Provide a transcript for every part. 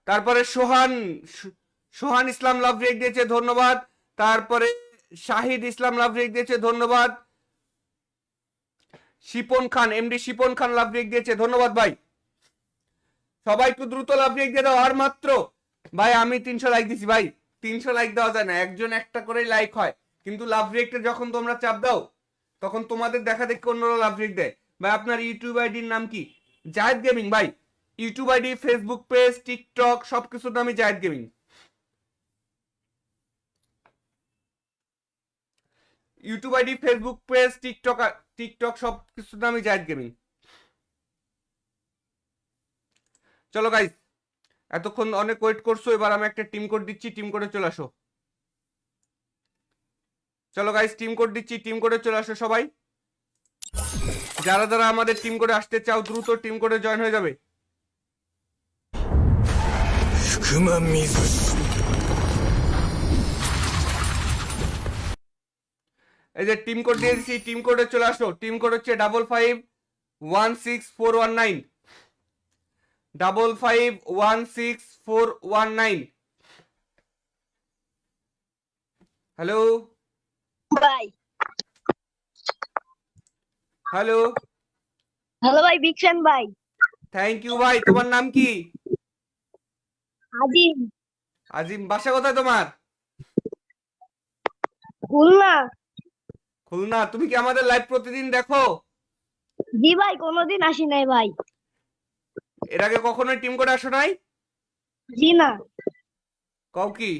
তারপরে সোহান ইসলাম love react দিয়েছে, ধন্যবাদ। তারপরে শাহিদ ইসলাম লাভ রেক দিয়েছে, ধন্যবাদ। শিপন খান, এমডি শিপন খান লাভ রেক দিয়েছে, ধন্যবাদ ভাই। সবাই একটু দ্রুত লাভ রেক দিয়ে দাও, আর মাত্র ভাই আমি 300 লাইক দিছি ভাই। 300 লাইক দেওয়া যায় না, একজন একটা করেই লাইক হয়, কিন্তু লাভ রেকটা যখন তোমরা চাপ দাও তখন তোমাদের দেখা দেখে অন্যরা লাভ রেক দেয়। ভাই আপনার ইউটিউব আইডির নাম কি? জায়েদ গেমিং ভাই। YouTube ID, Facebook page, TikTok সবকিছুর নামই Zayed gaming. YouTube ID, Facebook page, TikTok সব কিছুর নামই জায়েদ গেমিং। চলো গাইস, এতক্ষণ অনেক ওয়েট করছো, এবার আমি একটা টিম কোড দিচ্ছি, টিম কোডে চলে আসো। চলো গাইস, টিম কোড দিচ্ছি, টিম কোডে চলে আসো সবাই। যারা যারা আমাদের টিম কোডে আসতে চাও দ্রুত টিম কোডে জয়েন হয়ে যাবে। এই যে টিম কোড দিয়ে দিচ্ছি, টিম কোডে চলে আসো। টিম কোড হচ্ছে 551641 551641। হ্যালো ভাই। হ্যালো হ্যালো ভাই, বিগ ফ্যান ভাই। থ্যাংক ইউ ভাই। তোমার নাম কি? আজিম। আজিম। বাসা কোথায় তোমার? খুলনা। খুলনা। তুমি কি আমাদের লাইভ প্রতিদিন দেখো? জি ভাই, কোনোদিন আসি নাই ভাই। এর আগে কখনোই টিম কোডে আসো নাই? জি না। কও কি?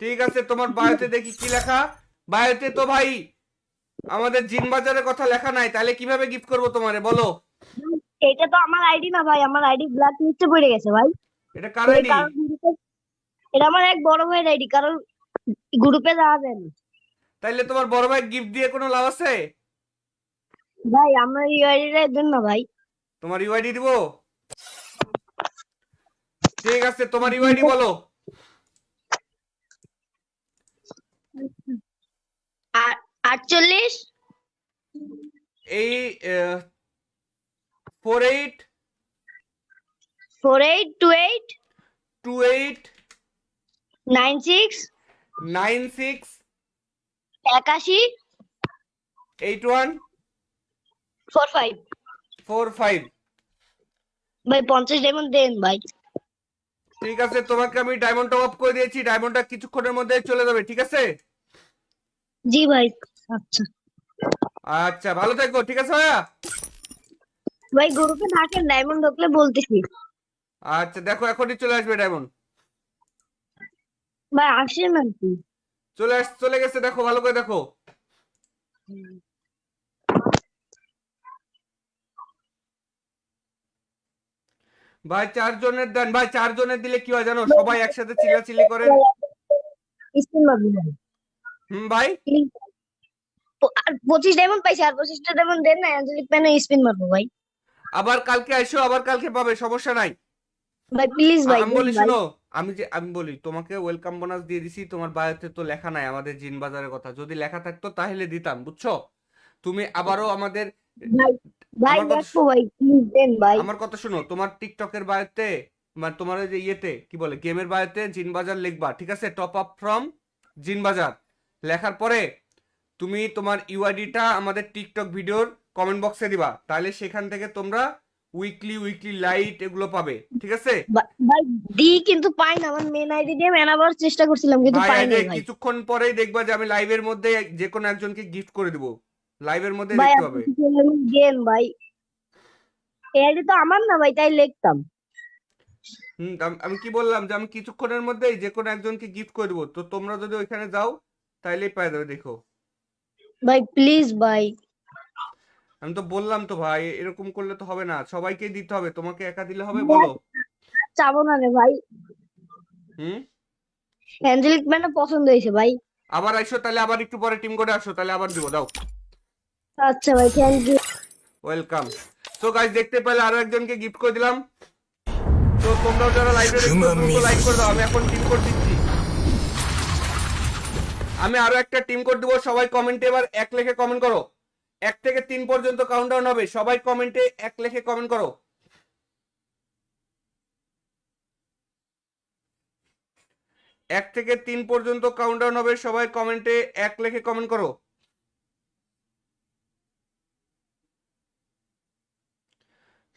ঠিক আছে, তোমার বায়োতে দেখি কি লেখা। বায়োতে তো ভাই আমাদের জিন বাজারের কথা লেখা নাই, তাহলে কিভাবে গিফট করবো তোমারে বলো? এটা তো আমার আইডি না ভাই, আমার আইডি ব্ল্যাক লিস্টে পড়ে গেছে ভাই। এটা কার এই আইডি? কারণ এটা আমার এক বড় ভাইয়ের আইডি, কারণ গ্রুপে যাওয়া যায় না। তাইলে তোমার বড় ভাই গিফট দিয়ে কোনো লাভ আছে? ভাই আমার এই আইডিটা দেন না ভাই। তোমার ইউআইডি দিব? ঠিক আছে, তোমার ইউআইডি বলো। 48 এই 48 4828 28 96 96 81 81 45। 45। ভাই 50 ডায়মন্ড দেন ভাই। ঠিক আছে, তোমাকে আমি ডায়মন্ড টপ আপ করে দিয়েছি, ডায়মন্ডটা কিছুক্ষণের মধ্যে চলে যাবে, ঠিক আছে? জি ভাই। আচ্ছা আচ্ছা, ভালো থাকো, ঠিক আছে ভাইয়া। ভাই, গ্রুপে থাকেন, ডায়মন্ড ঢুকলে বলতেছি। আচ্ছা দেখো, এখনই চলে আসবে ডায়মন্ড। ভাই আসেন আর কি। চলে গেছে, দেখো ভালো করে দেখো। ভাই 4 জনের দেন ভাই, 4 জনের দিলে কি হয় জানো, সবাই একসাথে চিল্লাচিল্লি করেন। স্পিন মারবো ভাই। ভাই আর 25 ডায়মন্ড পাইছি, আর 25টা ডায়মন্ড দেন না, অ্যাঞ্জেলিক প্যানে স্পিন মারবো ভাই। আবার কালকে আইসো, আবার কালকে পাবে, সমস্যা নাই। ভাই প্লিজ ভাই, আমি দেন বলি ভাই। শুনো, আমি বলি তোমাকে ওয়েলকাম বোনাস দিয়ে দিছি, তোমার বায়োতে তো লেখা নাই আমাদের জিন বাজারের কথা, যদি লেখা থাকতো তাহলে দিতাম, বুঝছো? তুমি আবারও আমাদের ভাই ভাই আমার কথা দেখো ভাই, প্লিজ দেন ভাই। আমার কথা শোনো, তোমার টিকটকের বায়োতে মানে তোমার ওই যে ইয়েতে কি বলে গেমের বায়োতে জিন বাজার লিখবা, ঠিক আছে? টপ আপ ফ্রম জিন বাজার লেখার পরে তুমি তোমার ইউআইডিটা আমাদের টিকটক ভিডিওর কমেন্ট বক্সে দিবা, তাহলে সেখান থেকে তোমরা উইকলি লাইট এগুলো পাবে, ঠিক আছে? ভাই দি কিন্তু পাই না, আমার মেন আইডি দিয়ে মেনাবার চেষ্টা করছিলাম কিন্তু ভাই পাই এই যে নাই ভাই। কিছুক্ষণ পরেই দেখবা যে আমি লাইভের মধ্যে যে কোনো একজনকে গিফট করে দিব, লাইভের মধ্যে ভাই দেখতে আপনি পাবে। কিছু দেন ভাই। এই আইডি তো আমার না ভাই, তাই লিখতাম। আমি কি বললাম যে আমি কিছুক্ষণের মধ্যেই যে কোনো একজনকে গিফট করে দেবো, তো তোমরা যদি ওইখানে যাও তাইলেই পেয়ে যাবে, দেখো। ভাই প্লিজ ভাই। আমি তো বললাম তো ভাই, এরকম করলে তো হবে না, সবাইকে দিতে হবে, তোমাকে একা দিলে হবে বলো? চাবো না রে ভাই। হুম। অ্যাঞ্জেলিক প্যানে পছন্দ হয়েছে ভাই। আবার আইসো, তাহলে আবার একটু পরে টিম করে আসো, তাহলে আবার দিব, দাও। আচ্ছা ভাই, thank you. Welcome. So guys, দেখতে পেলে আরো একজনকে গিফট করে দিলাম। তো তোমরাও যারা লাইভে দেখছো দ্রুত লাইক করে দাও, আমি এখন টিম কোড দিচ্ছি। আমি আরো একটা টিম কোড দিব, সবাই কমেন্টে এবার 1 লিখে কমেন্ট করো। 1 থেকে 3 পর্যন্ত কাউন্টডাউন হবে, সবাই কমেন্টে 1 লিখে কমেন্ট করো। 1 থেকে 3 পর্যন্ত কাউন্টডাউন হবে, সবাই কমেন্টে 1 লিখে কমেন্ট করো।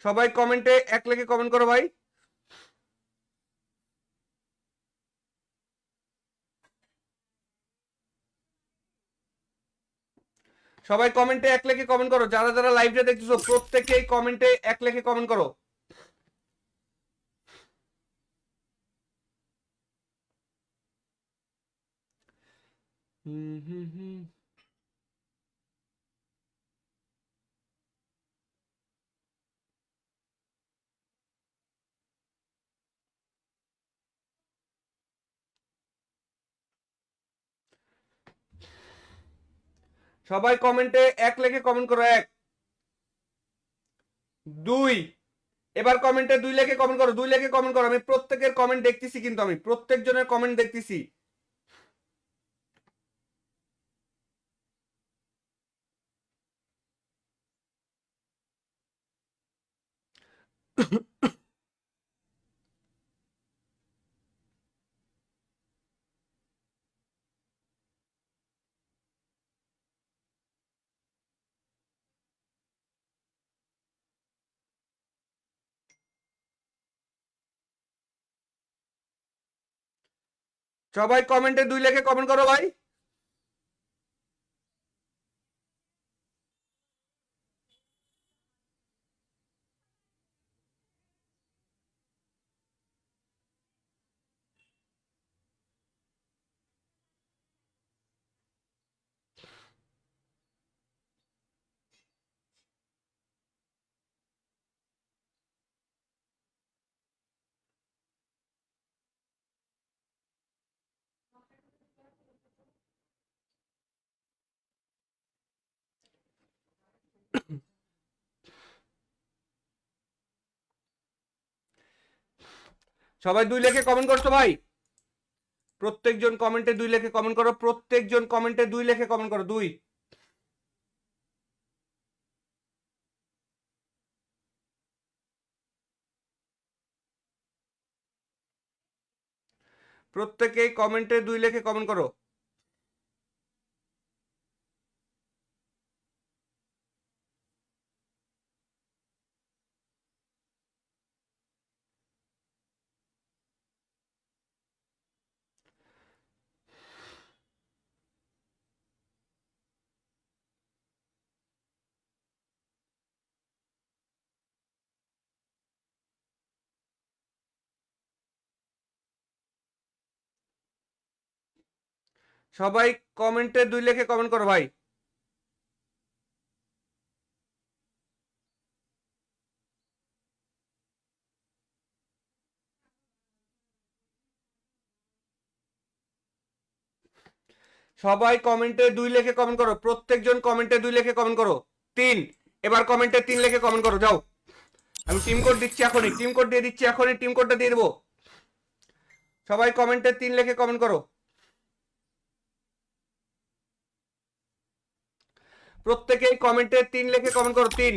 সবাই কমেন্টে 1 লিখে কমেন্ট করো ভাই। সবাই কমেন্টে 1 লিখে কমেন্ট করো, যারা যারা লাইভটা দেখতেছো প্রত্যেকেই কমেন্টে 1 লিখে কমেন্ট করো। হুম হুম হুম। সবাই কমেন্টে 1 লিখে কমেন্ট করো। 1 2, এবার কমেন্টে 2 লিখে কমেন্ট করো, 2 লিখে কমেন্ট করো। আমি প্রত্যেকের কমেন্ট দেখতেছি, কিন্তু আমি প্রত্যেকজনের কমেন্ট দেখতেছি। সবাই কমেন্টে 2 লিখে কমেন্ট করো ভাই। সবাই 2 লিখে কমেন্ট করছো ভাই। প্রত্যেকজন কমেন্টে 2 লিখে কমেন্ট করো, প্রত্যেকজন কমেন্টে 2 লিখে কমেন্ট করো। 2। প্রত্যেকেই কমেন্টে 2 লিখে কমেন্ট করো। সবাই কমেন্টে 2 লিখে কমেন্ট করো ভাই। সবাই কমেন্টে 2 লিখে কমেন্ট করো, প্রত্যেকজন কমেন্টে 2 লিখে কমেন্ট করো। 3, এবার কমেন্টে 3 লিখে কমেন্ট করো। যাও, আমি টিম কোড দিচ্ছি এখনই, টিম কোড দিয়ে দিচ্ছি এখনই, টিম কোডটা দিয়ে দেবো। সবাই কমেন্টে 3 লিখে কমেন্ট করো। প্রত্যেকেই কমেন্টে 3 লিখে কমেন্ট করো। 3।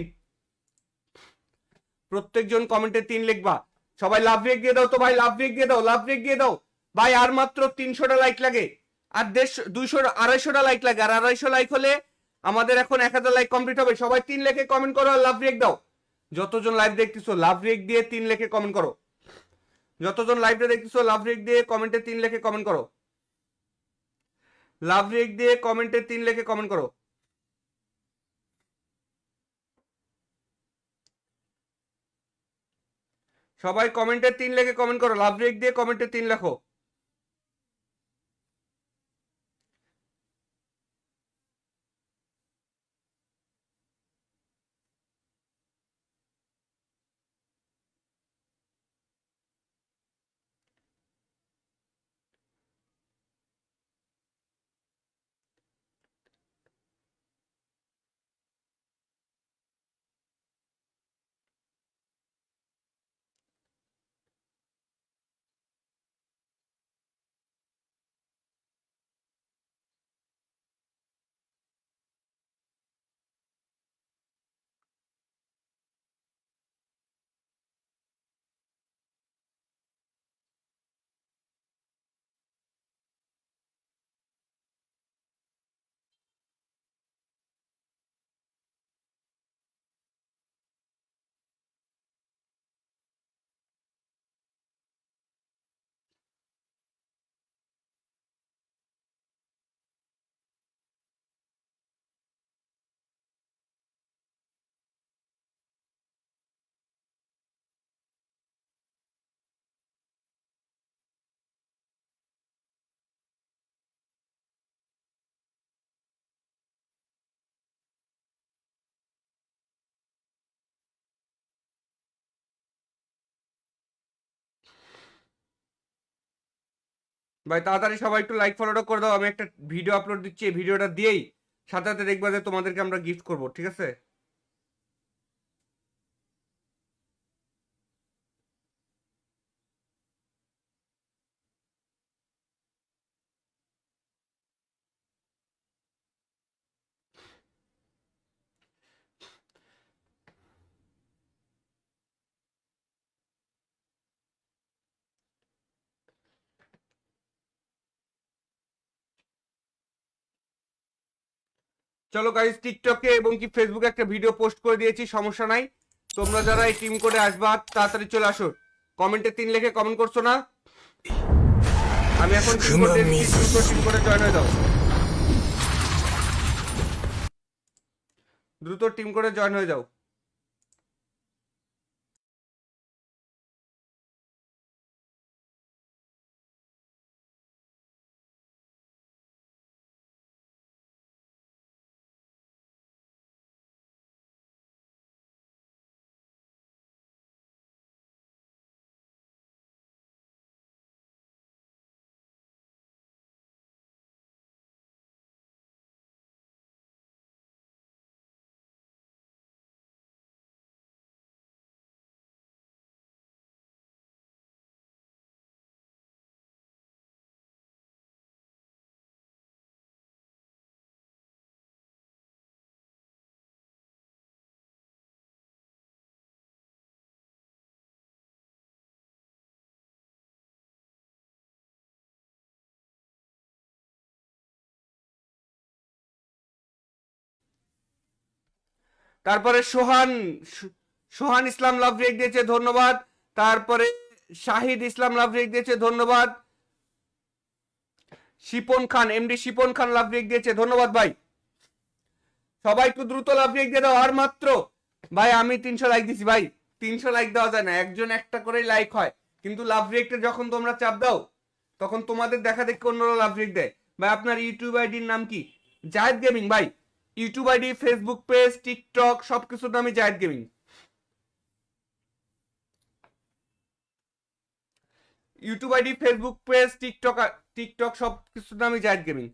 প্রত্যেকজন কমেন্টে 3 লিখবা। সবাই লাভ রেক দিয়ে দাও তো ভাই, লাভ রেক দিয়ে দাও, লাভ রেক দিয়ে দাও ভাই। আর মাত্র 300টা লাইক লাগে, আর 150 200 250টা লাইক লাগে, আর 250 লাইক হলে আমাদের এখন 1000 লাইক কমপ্লিট হবে। সবাই 3 লিখে কমেন্ট করো আর লাভ রেক দাও। যতজন লাইভ দেখতেছো লাভ রেক দিয়ে 3 লিখে কমেন্ট করো। যতজন লাইভটা দেখতেছো লাভ রেক দিয়ে কমেন্টে 3 লিখে কমেন্ট করো। লাভ রেক দিয়ে কমেন্টে 3 লিখে কমেন্ট করো। সবাই কমেন্টে 3 লিখে কমেন্ট করো, লাভ রেক দিয়ে কমেন্টে 3 লেখো। ভাই তাড়াতাড়ি সবাই একটু লাইক ফলোটা করে দাও, আমি একটা ভিডিও আপলোড দিচ্ছি, এই ভিডিওটা দিয়েই সাথে সাথে দেখবা যে তোমাদেরকে আমরা গিফট করব, ঠিক আছে? চলো গাইস, টিকটকে এবং কি ফেসবুকে একটা ভিডিও পোস্ট করে দিয়েছি, সমস্যা নাই। তোমরা যারা এই টিম করে আসবা তাড়াতাড়ি চলে আসো। কমেন্টে 3 লিখে কমেন্ট করছো না? আমি এখন টিম করে দিয়েছি, দ্রুত টিম করে জয়েন হয়ে যাও, দ্রুত টিম করে জয়েন হয়ে যাও। তারপরে সোহান ইসলাম লাভ রিয়েক্ট দিয়েছে, ধন্যবাদ। তারপরে শাহিদ ইসলাম লাভ রিয়েক্ট দিয়েছে, ধন্যবাদ। শিপন খান, এমডি শিপন খান লাভ রিয়েক্ট দিয়েছে, ধন্যবাদ ভাই। সবাই একটু দ্রুত লাভ রিয়েক্ট দিয়ে দাও, আর মাত্র ভাই আমি 300 লাইক দিছি ভাই। 300 লাইক দেওয়া যায় না, একজন একটা করে লাইক হয়, কিন্তু লাভ রিয়েক্টে যখন তোমরা চাপ দাও তখন তোমাদের দেখা দেখি অন্যরা লাভ রিয়েক্ট দেয়। ভাই আপনার ইউটিউব আইডির নাম কি? জায়েদ গেমিং ভাই। YouTube ID, Facebook page, TikTok সবকিছুর নামই Zayed gaming. YouTube ID, Facebook page, TikTok সব কিছুর নামই জায়েদ গেমিং।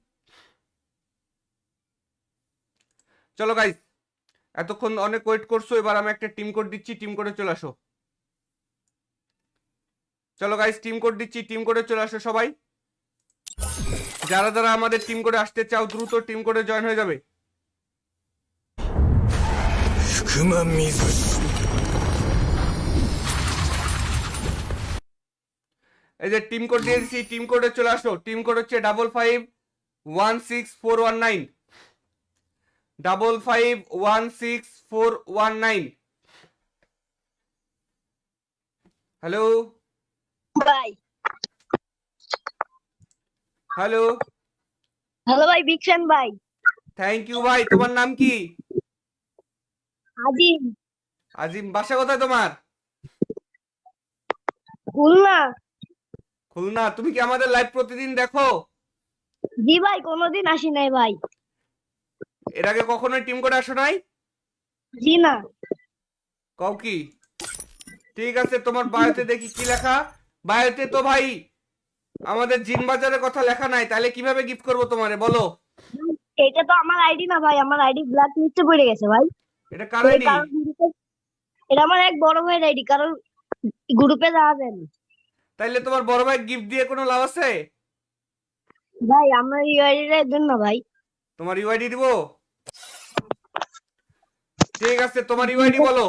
চলো গাইস, এতক্ষণ অনেক ওয়েট করছো, এবার আমি একটা টিম কোড দিচ্ছি, টিম কোডে চলে আসো। চলো গাইস, টিম কোড দিচ্ছি, টিম কোডে চলে আসো সবাই। যারা যারা আমাদের টিম কোডে আসতে চাও দ্রুত টিম কোডে জয়েন হয়ে যাবে। এই যে টিম কোড দিয়ে দিচ্ছি, টিম কোডে চলে আসো। টিম কোড হচ্ছে 55516419, 55516419। হ্যালো ভাই। হ্যালো, হ্যালো ভাই, বিগ ফ্যান ভাই। থ্যাংক ইউ ভাই। তোমার নাম কি? আজিম। আজিম। বাসা কোথায় তোমার? খুলনা। খুলনা। তুমি কি আমাদের লাইভ প্রতিদিন দেখো? জি ভাই, কোনোদিন আসি নাই ভাই। এর আগে কখনোই টিম কোডে আসো নাই? জি না। কও কি? ঠিক আছে, তোমার বায়োতে দেখি কি লেখা। বায়োতে তো ভাই আমাদের জিন বাজারের কথা লেখা নাই, তাহলে কিভাবে গিফট করবো তোমারে বলো? এটা তো আমার আইডি না ভাই, আমার আইডি ব্ল্যাক লিস্টে পড়ে গেছে ভাই। এটা কার ওই আইডি? কারণ এটা আমার এক বড় ভাইয়ের আইডি, কারণ গ্রুপে যাওয়া যায় না। তাইলে তোমার বড় ভাই গিফট দিয়ে কোনো লাভ আছে? ভাই আমার এই আইডিটা দেন না ভাই। তোমার ইউআইডি দিব? ঠিক আছে, তোমার ইউআইডি বলো।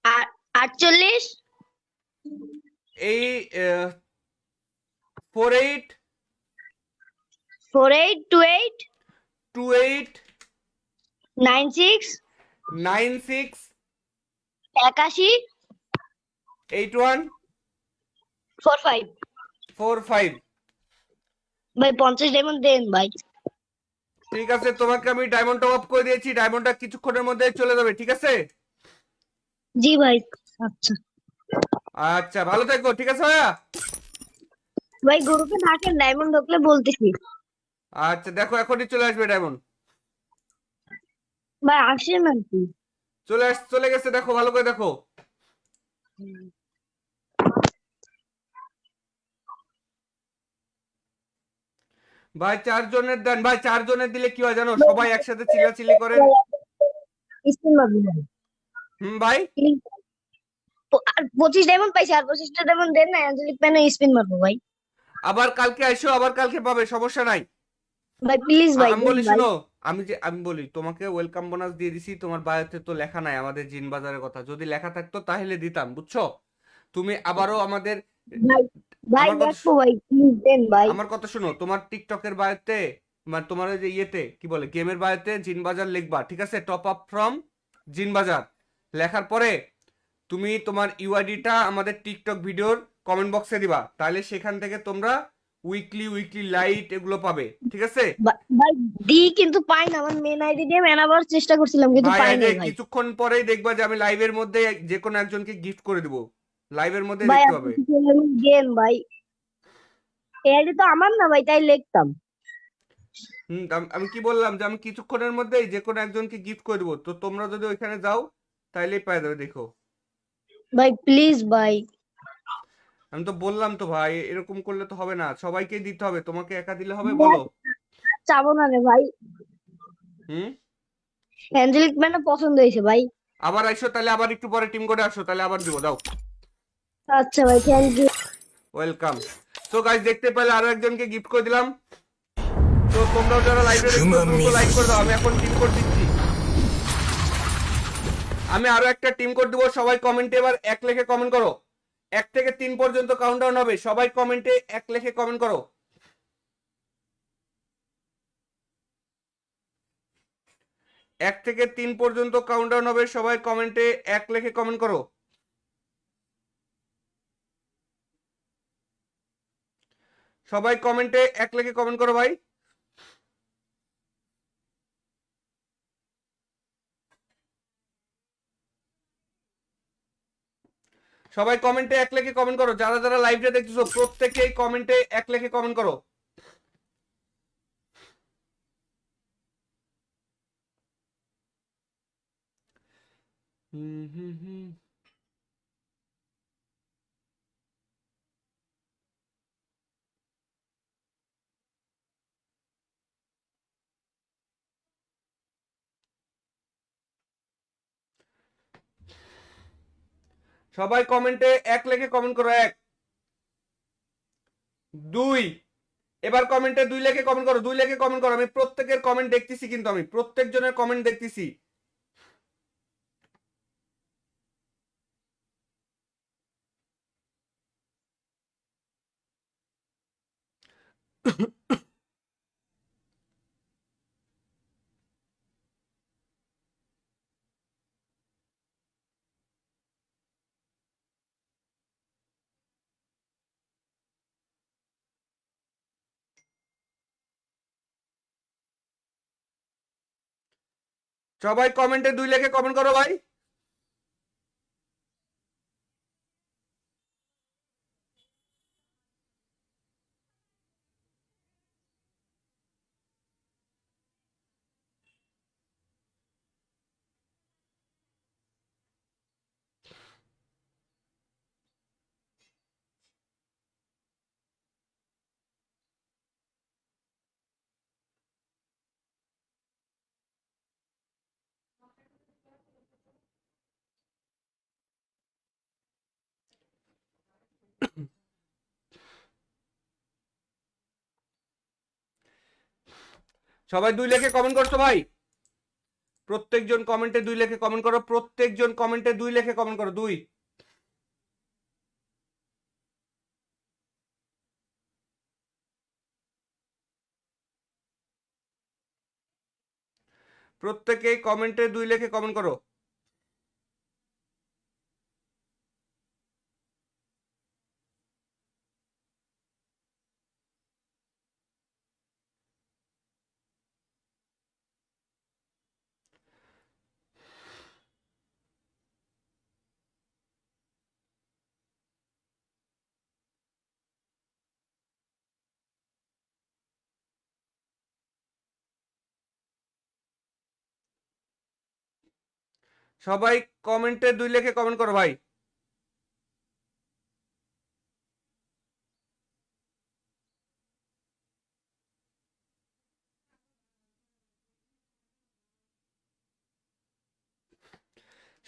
আর 48 এই 48 4828 28 96 96 81 81 45। 45। ভাই 50 ডায়মন্ড দেন ভাই। ঠিক আছে, তোমাকে আমি ডায়মন্ড টপ আপ করে দিয়েছি, ডায়মন্ডটা কিছুক্ষণের মধ্যে চলে যাবে, ঠিক আছে? জি ভাই। আচ্ছা আচ্ছা, ভালো থাকো, ঠিক আছে ভাইয়া। ভাই, গ্রুপে থাকেন, ডায়মন্ড ঢুকলে বলতেছি। আচ্ছা দেখো, এখনই চলে আসবে ডায়মন্ড। ভাই আসেন নাকি? চলে গেছে, দেখো ভালো করে দেখো। ভাই 4 জনের দেন ভাই, 4 জনের দিলে কি হয় জানো, সবাই একসাথে চিল্লাচিল্লি করেন। স্পিন মারবো ভাই ভাই প্লিজ। আর 25 ডায়মন্ড পাইছি, আর 25টা ডায়মন্ড দেন না, অ্যাঞ্জেলিক প্যানে স্পিন মারবো ভাই। আবার কালকে আইসো, আবার কালকে পাবে, সমস্যা নাই। ভাই প্লিজ ভাই আমি দেন বলি ভাই। শুনো, আমি বলি তোমাকে ওয়েলকাম বোনাস দিয়ে দিছি, তোমার বায়োতে তো লেখা নাই আমাদের জিন বাজারের কথা, যদি লেখা থাকতো তাহলে দিতাম, বুঝছো? তুমি আবারও আমাদের, ভাই ভাই আমার কথা দেখবো ভাই, প্লিজ দেন ভাই। আমার কথা শুনো, তোমার টিকটকের বায়োতে, মানে তোমার ওই যে ইয়েতে কি বলে, গেমের বায়োতে জিন বাজার লিখবা, ঠিক আছে? টপ আপ ফ্রম জিন বাজার লেখার পরে তুমি তোমার ইউআইডিটা আমাদের টিকটক ভিডিওর কমেন্ট বক্সে দিবা, তাহলে সেখান থেকে তোমরা উইকলি উইকলি লাইট এগুলো পাবে, ঠিক আছে? ভাই দি কিন্তু পাই না, আমার মেন আইডি দিয়ে মেনাবার চেষ্টা করছিলাম কিন্তু ভাই পাই এই যে নাই ভাই। কিছুক্ষণ পরেই দেখবা যে আমি লাইভের মধ্যে যে কোনো একজনকে গিফট করে দিব, লাইভের মধ্যে ভাই দেখতে আপনি পাবে। কিছু দেন ভাই, এই আইডি তো আমার না ভাই, তাই লিখতাম। আমি কি বললাম যে আমি কিছুক্ষণের মধ্যেই যে কোনো একজনকে গিফট করে দেবো, তো তোমরা যদি ওইখানে যাও তাইলেই পাই যাবে, দেখো। ভাই প্লিজ ভাই। আমি তো বললাম তো ভাই, এরকম করলে তো হবে না, সবাইকে দিতে হবে, তোমাকে একা দিলে হবে বলো? চাবো না রে ভাই, হুম। অ্যাঞ্জেলিক ম্যানে পছন্দ হয়েছে ভাই। আবার আইসো, তাহলে আবার একটু পরে টিম করে আসো, তাহলে আবার দিব, দাও। আচ্ছা ভাই, thank you. Welcome. So guys, দেখতে পেলে আরো একজনকে গিফট করে দিলাম। তো তোমরাও যারা লাইভে দেখছো দ্রুত লাইক করে দাও, আমি এখন টিম কোড দিচ্ছি। আমি আরো একটা টিম কোড দিব, সবাই কমেন্টে এবার 1 লিখে কমেন্ট করো। 1 থেকে 3 পর্যন্ত কাউন্টডাউন হবে, সবাই কমেন্টে 1 লিখে কমেন্ট করো। 1 থেকে 3 পর্যন্ত কাউন্টডাউন হবে, সবাই কমেন্টে 1 লিখে কমেন্ট করো। সবাই কমেন্টে 1 লিখে কমেন্ট করো ভাই। সবাই কমেন্টে 1 লিখে কমেন্ট করো, যারা যারা লাইভটা দেখতেছো প্রত্যেকেই কমেন্টে 1 লিখে কমেন্ট করো। হুম হুম হুম। সবাই কমেন্টে 1 লিখে কমেন্ট করো। 1, 2, এবার কমেন্টে 2 লিখে কমেন্ট করো, 2 লিখে কমেন্ট করো, আমি প্রত্যেকের কমেন্ট দেখতেছি, কিন্তু আমি প্রত্যেকজনের কমেন্ট দেখতেছি। সবাই কমেন্টে 2 লিখে কমেন্ট করো ভাই। সবাই 2 লিখে কমেন্ট করছো ভাই। প্রত্যেকজন কমেন্টে 2 লিখে কমেন্ট করো, প্রত্যেকজন কমেন্টে 2 লিখে কমেন্ট করো, 2। প্রত্যেকেই কমেন্টে 2 লিখে কমেন্ট করো। সবাই কমেন্টে 2 লিখে কমেন্ট করো ভাই।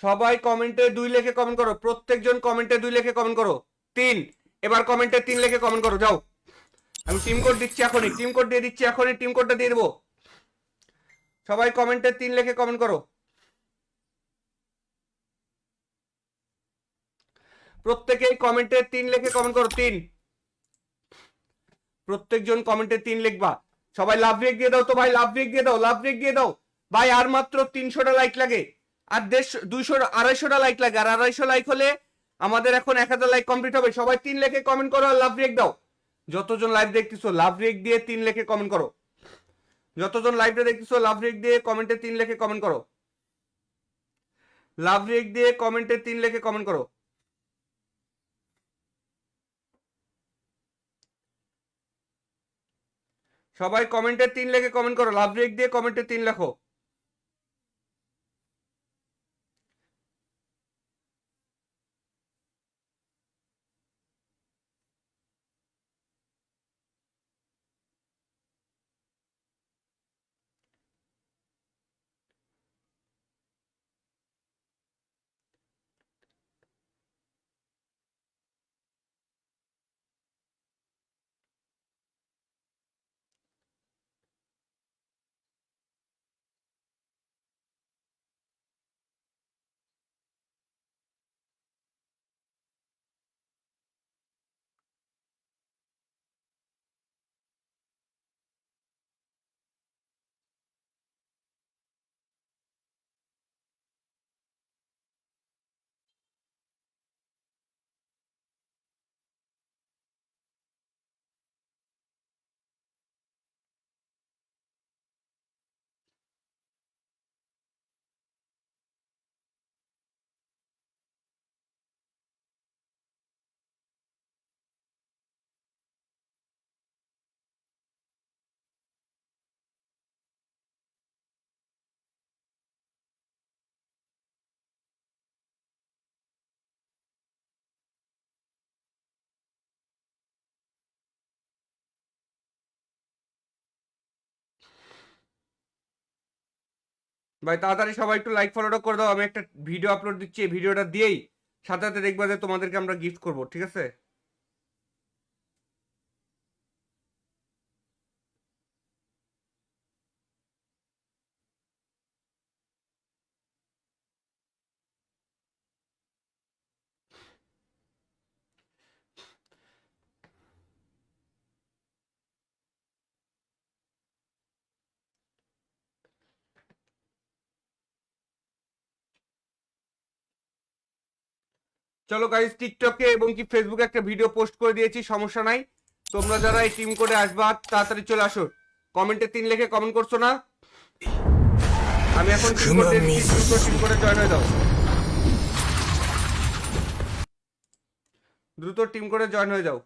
সবাই কমেন্টে 2 লিখে কমেন্ট করো, প্রত্যেকজন কমেন্টে 2 লিখে কমেন্ট করো। 3, এবার কমেন্টে 3 লিখে কমেন্ট করো, যাও। আমি টিম কোড দিচ্ছি এখনই, টিম কোড দিয়ে দিচ্ছি এখনই, টিম কোডটা দিয়ে দেবো। সবাই কমেন্টে 3 লিখে কমেন্ট করো, প্রত্যেকেই কমেন্টে 3 লিখে কমেন্ট করো। 3, প্রত্যেকজন কমেন্টে 3 লিখবা। সবাই লাভ রেক দিয়ে দাও তো ভাই, লাভ রেক দিয়ে দাও, লাভ রেক দিয়ে দাও ভাই। আর মাত্র 300টা লাইক লাগে, আর 150 200 250টা লাইক লাগে, আর 250 লাইক হলে আমাদের এখন 1000 লাইক কমপ্লিট হবে। সবাই 3 লিখে কমেন্ট করো আর লাভ রেক দাও। যতজন লাইভ দেখতেছো লাভ রেক দিয়ে 3 লিখে কমেন্ট করো, যতজন লাইভটা দেখতেছো লাভ রেক দিয়ে কমেন্টে 3 লিখে কমেন্ট করো, লাভ রেক দিয়ে কমেন্টে 3 লিখে কমেন্ট করো। সবাই কমেন্টে 3 লিখে কমেন্ট করো, লাভ রেক দিয়ে কমেন্টে 3 লেখো। ভাই তাড়াতাড়ি সবাই একটু লাইক ফলোটা করে দাও, আমি একটা ভিডিও আপলোড দিচ্ছি, এই ভিডিওটা দিয়েই সাথে সাথে দেখবা যে তোমাদেরকে আমরা গিফট করব, ঠিক আছে? চলো গাইস, টিকটকে এবং কি ফেসবুকে একটা ভিডিও পোস্ট করে দিয়েছি, সমস্যা নাই। তোমরা যারা এই টিম কোডে আসবা তাড়াতাড়ি চলে আসো। কমেন্টে 3 লিখে কমেন্ট করছো না? আমি এখন টিম কোড দিয়ে দিচ্ছি, টিম কোডে জয়েন হয়ে যাও, দ্রুত টিম কোডে জয়েন হয়ে যাও।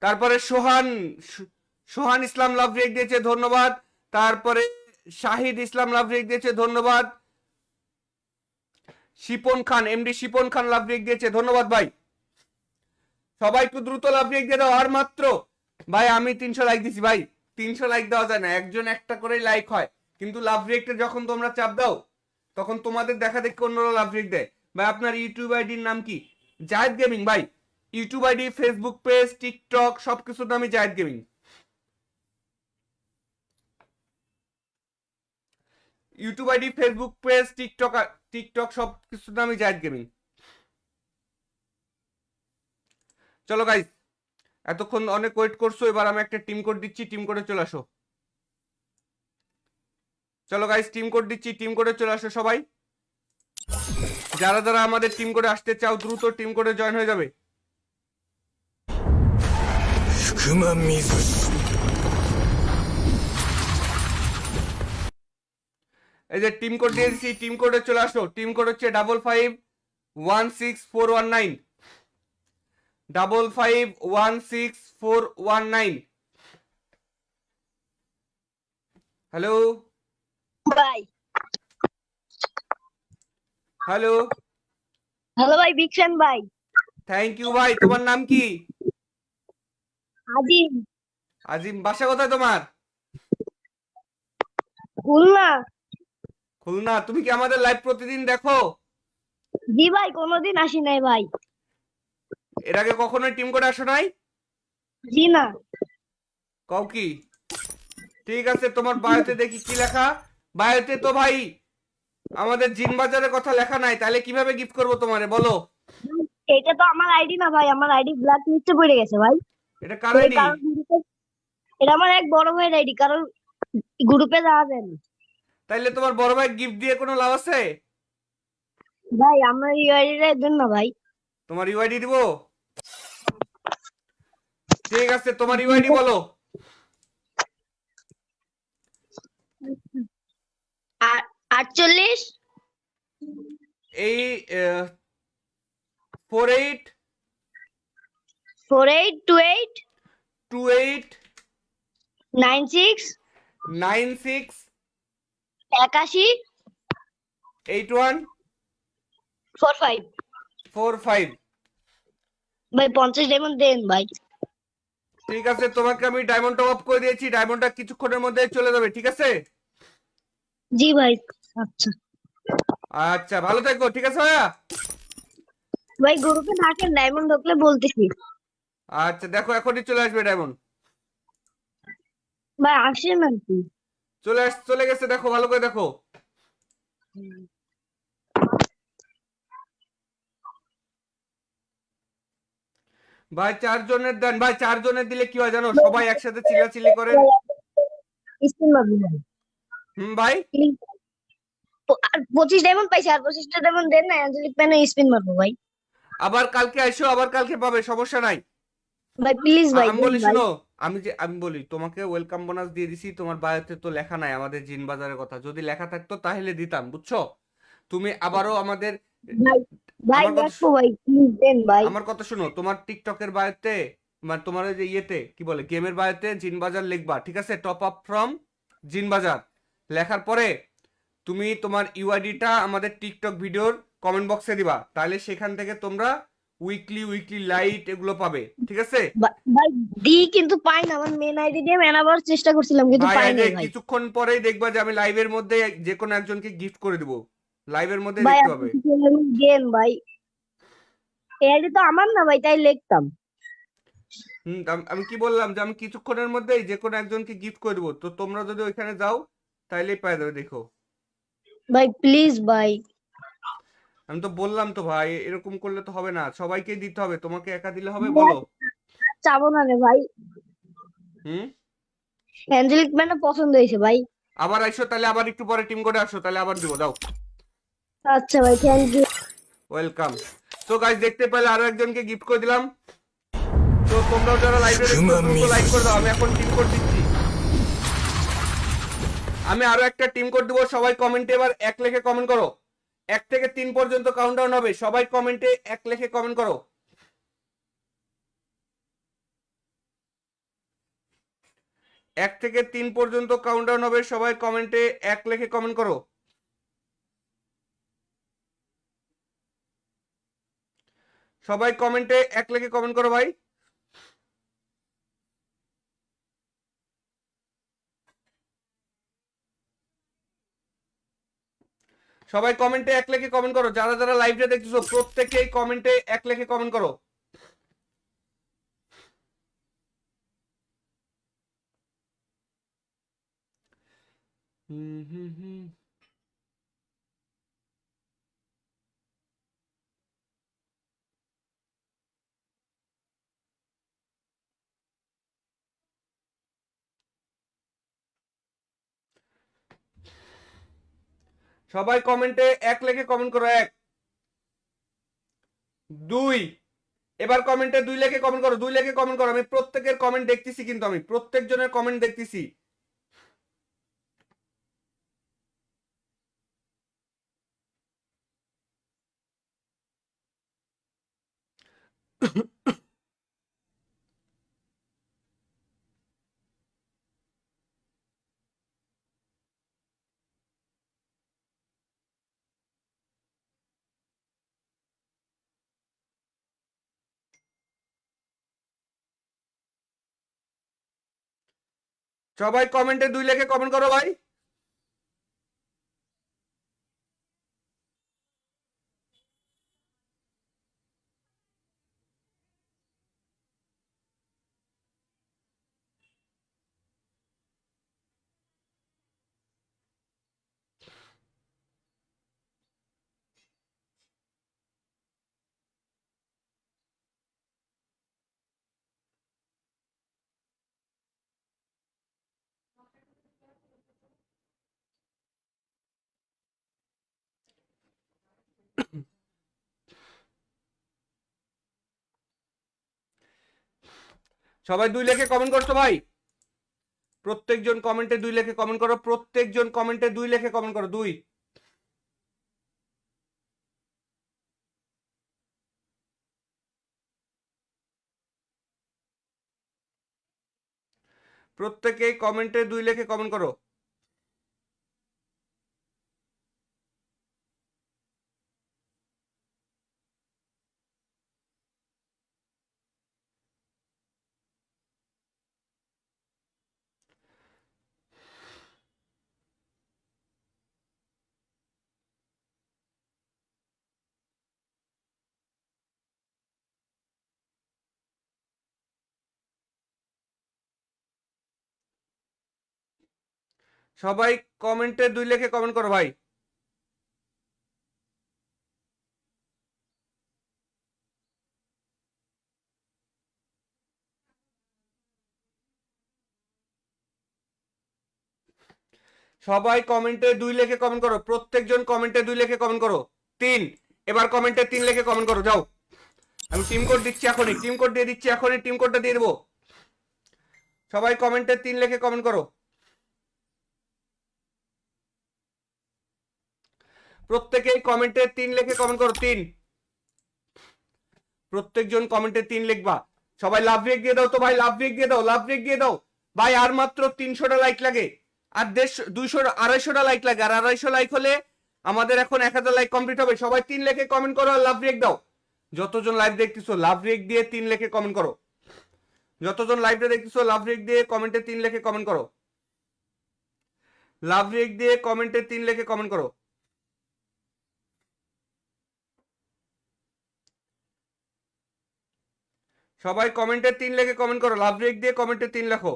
তারপরে সোহান ইসলাম লাভ রেক দিয়েছে, ধন্যবাদ। তারপরে শাহিদ ইসলাম লাভ রেক দিয়েছে, ধন্যবাদ। শিপন খান, এমডি শিপন খান লাভ রেক দিয়েছে, ধন্যবাদ ভাই। সবাই একটু দ্রুত লাভ রেক দিয়ে দাও, আর মাত্র ভাই আমি 300 লাইক দিছি ভাই। 300 লাইক দেওয়া যায় না, একজন একটা করে লাইক হয়, কিন্তু লাভ রেকটা যখন তোমরা চাপ দাও তখন তোমাদের দেখা দেখে অন্যরা লাভ রেক দেয়। ভাই আপনার ইউটিউব আইডির নাম কি? জায়েদ গেমিং ভাই। YouTube ID, Facebook page, TikTok সবকিছুর নামই Zayed gaming. YouTube ID, Facebook page, TikTok সব কিছুর নামই জায়েদ গেমিং। চলো গাইস, এতক্ষণ অনেক ওয়েট করছো, এবার আমি একটা টিম কোড দিচ্ছি, টিম কোডে চলে আসো। চলো গাইস, টিম কোড দিচ্ছি, টিম কোডে চলে আসো সবাই। যারা যারা আমাদের টিম কোডে আসতে চাও দ্রুত টিম কোডে জয়েন হয়ে যাবে। 福間水氏 এই যে টিম কোড দিয়ে দিচ্ছি, টিম কোডে চলে আসো। টিম কোড হচ্ছে 55516419, 55516419। হ্যালো ভাই হ্যালো, হ্যালো ভাই, বিগ ফ্যান ভাই। থ্যাংক ইউ ভাই। তোমার নাম কি? আজিম, আজিম। বাসা কোথায় তোমার? খুলনা। খুলনা। তুমি কি আমাদের লাইভ প্রতিদিন দেখো? জি ভাই, কোনোদিন আসি নাই ভাই। এর আগে কখনোই টিম কোডে আসো নাই? জি না। কও কি? ঠিক আছে, তোমার বায়োতে দেখি কি লেখা। বায়োতে তো ভাই আমাদের জিন বাজারের কথা লেখা নাই, তাহলে কিভাবে গিফট করবো তোমারে বলো? এটা তো আমার আইডি না ভাই, আমার আইডি ব্ল্যাক লিস্টে পড়ে গেছে ভাই। এটা কার এই আইডি? কারণ এটা আমার এক বড় ভাইয়ের আইডি, কারণ গ্রুপে যাওয়া যায় না। তাইলে তোমার বড় ভাই গিফট দিয়ে কোনো লাভ আছে? ভাই আমার এই আইডিটা দেন না ভাই। তোমার ইউআইডি দিব? ঠিক আছে, তোমার ইউআইডি বলো। 48 এই 48 4828 28 96 96 81 81 45। 45। ভাই 50 ডায়মন্ড দেন ভাই। ঠিক আছে, তোমাকে আমি ডায়মন্ড টপ আপ করে দিয়েছি, ডায়মন্ডটা কিছুক্ষণের মধ্যে চলে যাবে, ঠিক আছে? জি ভাই। আচ্ছা আচ্ছা, ভালো থাকো, ঠিক আছে ভাইয়া। ভাই, গ্রুপে থাকেন, ডায়মন্ড ঢুকলে বলতেছি। আচ্ছা দেখো, এখনই চলে আসবে ডায়মন্ড। ভাই আসেন আর কি। চলে গেছে, দেখো ভালো করে দেখো। ভাই 4 জনের দেন ভাই, 4 জনের দিলে কি হয় জানো, সবাই একসাথে চিল্লাচিল্লি করেন। স্পিন মারবো ভাই। ভাই আর 25 ডায়মন্ড পাইছি, আর 25টা ডায়মন্ড দেন না, অ্যাঞ্জেলিক প্যানে স্পিন মারবো ভাই। আবার কালকে আইসো, আবার কালকে পাবে, সমস্যা নাই। ভাই প্লিজ ভাই, আমি দেন বলি ভাই। শুনো, আমি বলি তোমাকে ওয়েলকাম বোনাস দিয়ে দিছি, তোমার বায়োতে তো লেখা নাই আমাদের জিন বাজারের কথা, যদি লেখা থাকতো তাহলে দিতাম, বুঝছো? তুমি আবারও আমাদের, ভাই ভাই আমার কথা দেখো ভাই, প্লিজ দেন ভাই। আমার কথা শুনো, তোমার টিকটকের বায়োতে, মানে তোমার ওই যে ইয়েতে কি বলে, গেমের বায়োতে জিন বাজার লিখবা, ঠিক আছে? টপ আপ ফ্রম জিন বাজার লেখার পরে তুমি তোমার ইউআইডিটা আমাদের টিকটক ভিডিওর কমেন্ট বক্সে দিবা, তাহলে সেখান থেকে তোমরা উইকলি উইকলি লাইট এগুলো পাবে, ঠিক আছে? ভাই দি কিন্তু পাই না, আমার মেন আইডি দিয়ে মেনাবার চেষ্টা করছিলাম কিন্তু ভাই পাই এই যে নাই ভাই। কিছুক্ষণ পরেই দেখবা যে আমি লাইভের মধ্যে যে কোনো একজনকে গিফট করে দিব, লাইভের মধ্যে ভাই দেখতে আপনি পাবে। কিছু দেন ভাই, এই আইডি তো আমার না ভাই, তাই লিখতাম। আমি কি বললাম যে আমি কিছুক্ষণের মধ্যেই যে কোনো একজনকে গিফট করে দেবো, তো তোমরা যদি ওইখানে যাও তাইলেই পেয়ে যাবে, দেখো। ভাই প্লিজ ভাই। আমি তো বললাম তো ভাই, এরকম করলে তো হবে না, সবাইকেই দিতে হবে, তোমাকে একা দিলে হবে বলো? চাবো না রে ভাই, হুম। অ্যাঞ্জেলিক প্যানে পছন্দ হয়েছে ভাই। আবার আইসো, তাহলে আবার একটু পরে টিম করে আসো, তাহলে আবার দিব, দাও। আচ্ছা ভাই, থ্যাংক ইউ। ওয়েলকাম। তো গাইস, দেখতে পেলে আরো একজনকে গিফট করে দিলাম। তো তোমরাও যারা লাইভে দেখছো দ্রুত লাইক করে দাও, আমি এখন টিম কোড দিচ্ছি। আমি আরো একটা টিম কোড দিব, সবাই কমেন্টে এবার 1 লিখে কমেন্ট করো। 1 থেকে 3 পর্যন্ত কাউন্টডাউন হবে, সবাই কমেন্টে 1 লিখে কমেন্ট করো। 1 থেকে 3 পর্যন্ত কাউন্টডাউন হবে, সবাই কমেন্টে 1 লিখে কমেন্ট করো। সবাই কমেন্টে 1 লিখে কমেন্ট করো ভাই। সবাই কমেন্টে 1 লিখে কমেন্ট করো, যারা যারা লাইভটা দেখতেছো প্রত্যেকেই কমেন্টে 1 লিখে কমেন্ট করো। হুম হুম হুম। সবাই কমেন্টে 1 লিখে কমেন্ট করো। 1 2 এবার কমেন্টে 2 লিখে কমেন্ট করো। 2 লিখে কমেন্ট করো। আমি প্রত্যেকের কমেন্ট দেখতেছি, কিন্তু আমি প্রত্যেকজনের কমেন্ট দেখতেছি। সবাই কমেন্টে 2 লিখে কমেন্ট করো ভাই। সবাই 2 লিখে কমেন্ট করছো ভাই। প্রত্যেকজন কমেন্টে 2 লিখে কমেন্ট করো। প্রত্যেকজন কমেন্টে 2 লিখে কমেন্ট করো। 2 প্রত্যেকেই কমেন্টে 2 লিখে কমেন্ট করো। সবাই কমেন্টে 2 লিখে কমেন্ট করো ভাই। সবাই কমেন্টে 2 লিখে কমেন্ট করো। প্রত্যেকজন কমেন্টে 2 লিখে কমেন্ট করো। 3 এবার কমেন্টে 3 লিখে কমেন্ট করো। যাও, আমি টিম কোড দিচ্ছি এখনই। টিম কোড দিয়ে দিচ্ছি এখনই। টিম কোডটা দিয়ে দেবো। সবাই কমেন্টে 3 লিখে কমেন্ট করো। প্রত্যেকেই কমেন্টে 3 লিখে কমেন্ট করো। 3 প্রত্যেকজন কমেন্টে 3 লিখবা। সবাই লাভ রেক দিয়ে দাও তো ভাই। লাভ রেক দিয়ে দাও। লাভ রেক দিয়ে দাও ভাই। আর মাত্র 300টা লাইক লাগে। আর 150 200 250টা লাইক লাগে। আর 250 লাইক হলে আমাদের এখন 1000 লাইক কমপ্লিট হবে। সবাই 3 লিখে কমেন্ট করো আর লাভ রেক দাও। যতজন লাইভ দেখতেছো লাভ রেক দিয়ে 3 লিখে কমেন্ট করো। যতজন লাইভে দেখতেছো লাভ রেক দিয়ে কমেন্টে 3 লিখে কমেন্ট করো। লাভ রেক দিয়ে কমেন্টে 3 লিখে কমেন্ট করো। সবাই কমেন্টে 3 লিখে কমেন্ট করো। লাভ রেক দিয়ে কমেন্টে 3 লেখো।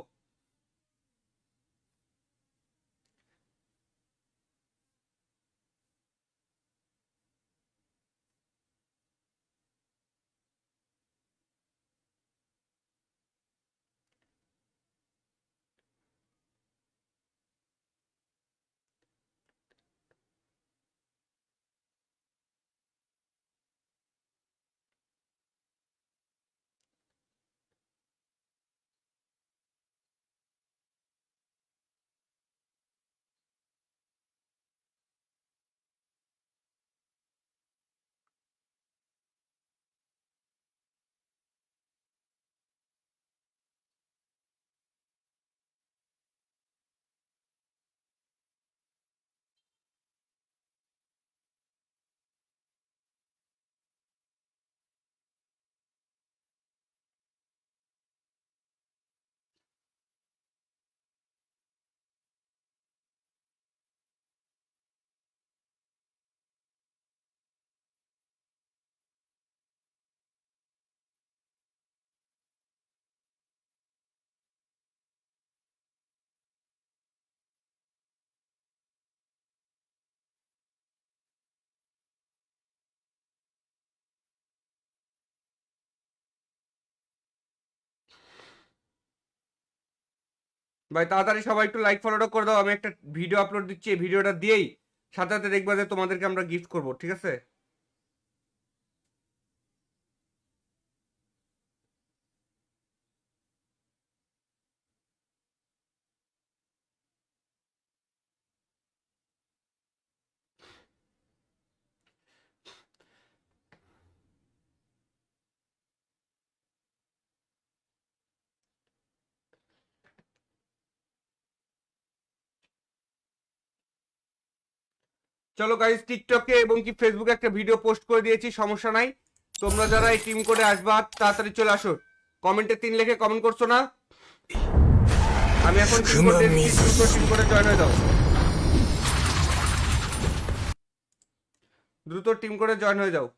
ভাই তাড়াতাড়ি সবাই একটু লাইক ফলোটা করে দাও। আমি একটা ভিডিও আপলোড দিচ্ছি। এই ভিডিওটা দিয়েই সাথে সাথে দেখবা যে তোমাদেরকে আমরা গিফট করব, ঠিক আছে? চলো গাইস, টিকটকে এবং কি ফেসবুকে একটা ভিডিও পোস্ট করে দিয়েছি, সমস্যা নাই। তোমরা যারা এই টিম কোডে আসবা তাড়াতাড়ি চলে আসো। কমেন্টে 3 লিখে কমেন্ট করছো না? আমি এখন টিম কোড দিয়েছি, দ্রুত টিম কোডে জয়েন হয়ে যাও। দ্রুত টিম কোডে জয়েন হয়ে যাও।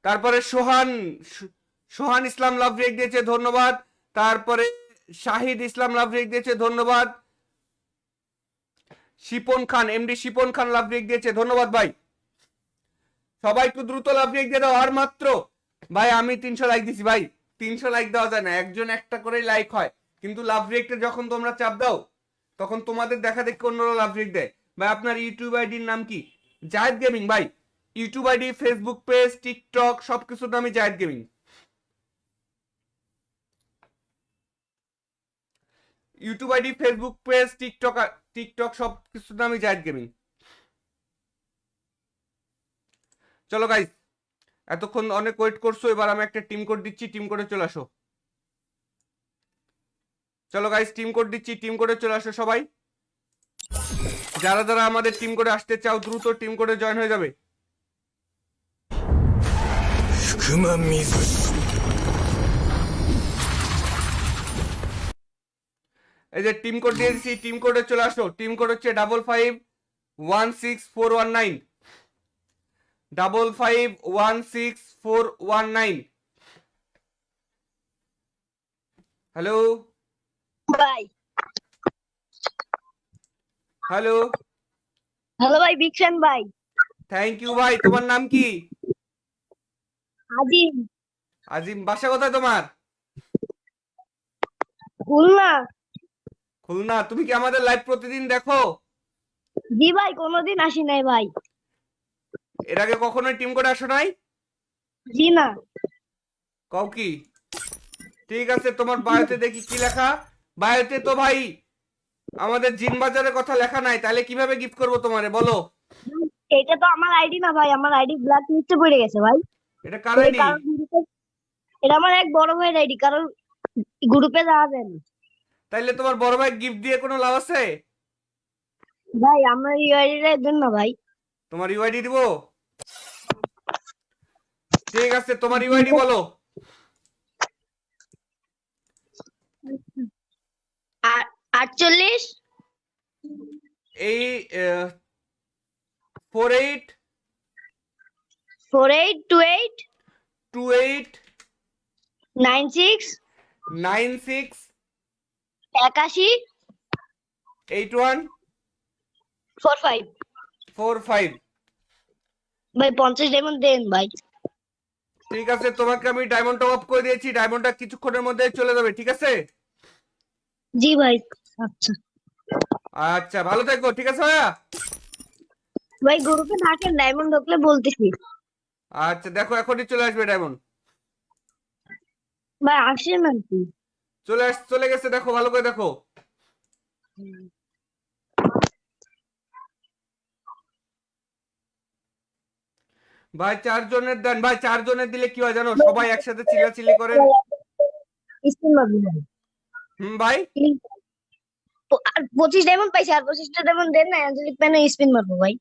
তারপরে সোহান ইসলাম লাভ রেক দিয়েছে, ধন্যবাদ। তারপরে শাহিদ ইসলাম লাভ রেক দিয়েছে, ধন্যবাদ। শিপন খান, এমডি শিপন খান লাভ রেক দিয়েছে, ধন্যবাদ ভাই। সবাই একটু দ্রুত লাভ রেক দিয়ে দাও। আর মাত্র ভাই আমি 300 লাইক দিছি ভাই। 300 লাইক দেওয়া যায় না, একজন একটা করে লাইক হয়, কিন্তু লাভ রেকটা যখন তোমরা চাপ দাও তখন তোমাদের দেখা দেখি অন্যরা লাভ রেক দেয়। ভাই আপনার ইউটিউব আইডির নাম কি? জায়েদ গেমিং ভাই। YouTube ID, Facebook page, TikTok সবকিছুর নামই Zayed gaming. YouTube ID, Facebook page, TikTok সব কিছুর নামই জায়েদ গেমিং। চলো গাইস, এতক্ষণ অনেক ওয়েট করছো, এবার আমি একটা টিম কোড দিচ্ছি, টিম কোডে চলে আসো। চলো গাইস, টিম কোড দিচ্ছি, টিম কোডে চলে আসো সবাই। যারা যারা আমাদের টিম কোডে আসতে চাও দ্রুত টিম কোডে জয়েন হয়ে যাবে। 福間水氏 এই যে টিম কোড দিয়ে দিচ্ছি, টিম কোডে চলে আসো। টিম কোড হচ্ছে 551641 551641। হ্যালো ভাই। হ্যালো, হ্যালো ভাই, বিগ ফ্যান ভাই। থ্যাংক ইউ ভাই। তোমার নাম কি? আজিম। আজিম। বাসা কোথায় তোমার? খুলনা। খুলনা। তুমি কি আমাদের লাইভ প্রতিদিন দেখো? জি ভাই, কোনোদিন আসি নাই ভাই। এর আগে কখনোই টিম কোডে আসো নাই? জি না। কও কি? ঠিক আছে, তোমার বায়োতে দেখি কি লেখা। বায়োতে তো ভাই আমাদের জিন বাজারের কথা লেখা নাই, তাহলে কিভাবে গিফট করবো তোমারে বলো? এটা তো আমার আইডি না ভাই, আমার আইডি ব্ল্যাক লিস্টে পড়ে গেছে ভাই। এটা কার ওই আইডি? কারণ এটা আমার এক বড় ভাইয়ের আইডি, কারণ গ্রুপে যাওয়া যায় না। তাইলে তোমার বড় ভাই গিফট দিয়ে কোনো লাভ আছে? ভাই আমার এই আইডিটা দেন না ভাই। তোমার ইউআইডি দিব? ঠিক আছে, তোমার ইউআইডি বলো। আর 48 এই 48 4828 28 96 96 81 81 45। 45। ভাই 50 ডায়মন্ড দেন ভাই। ঠিক আছে, তোমাকে আমি ডায়মন্ড টপ আপ করে দিয়েছি, ডায়মন্ডটা কিছুক্ষণের মধ্যে চলে যাবে, ঠিক আছে? জি ভাই। আচ্ছা আচ্ছা, ভালো থাকো, ঠিক আছে ভাইয়া। ভাই, গ্রুপে থাকেন, ডায়মন্ড ঢুকলে বলতেছি। আচ্ছা দেখো, এখনই চলে আসবে ডায়মন্ড। ভাই আসেন আর কি। চলে গেছে, দেখো ভালো করে দেখো। ভাই 4 জনের দেন ভাই, 4 জনের দিলে কি হয় জানো, সবাই একসাথে চিল্লাচিল্লি করেন। স্পিন মারবো ভাই ভাই প্লিজ। আর 25 ডায়মন্ড পাইছি, আর 25টা ডায়মন্ড দেন না, অ্যাঞ্জেলিক প্যানে স্পিন মারবো ভাই।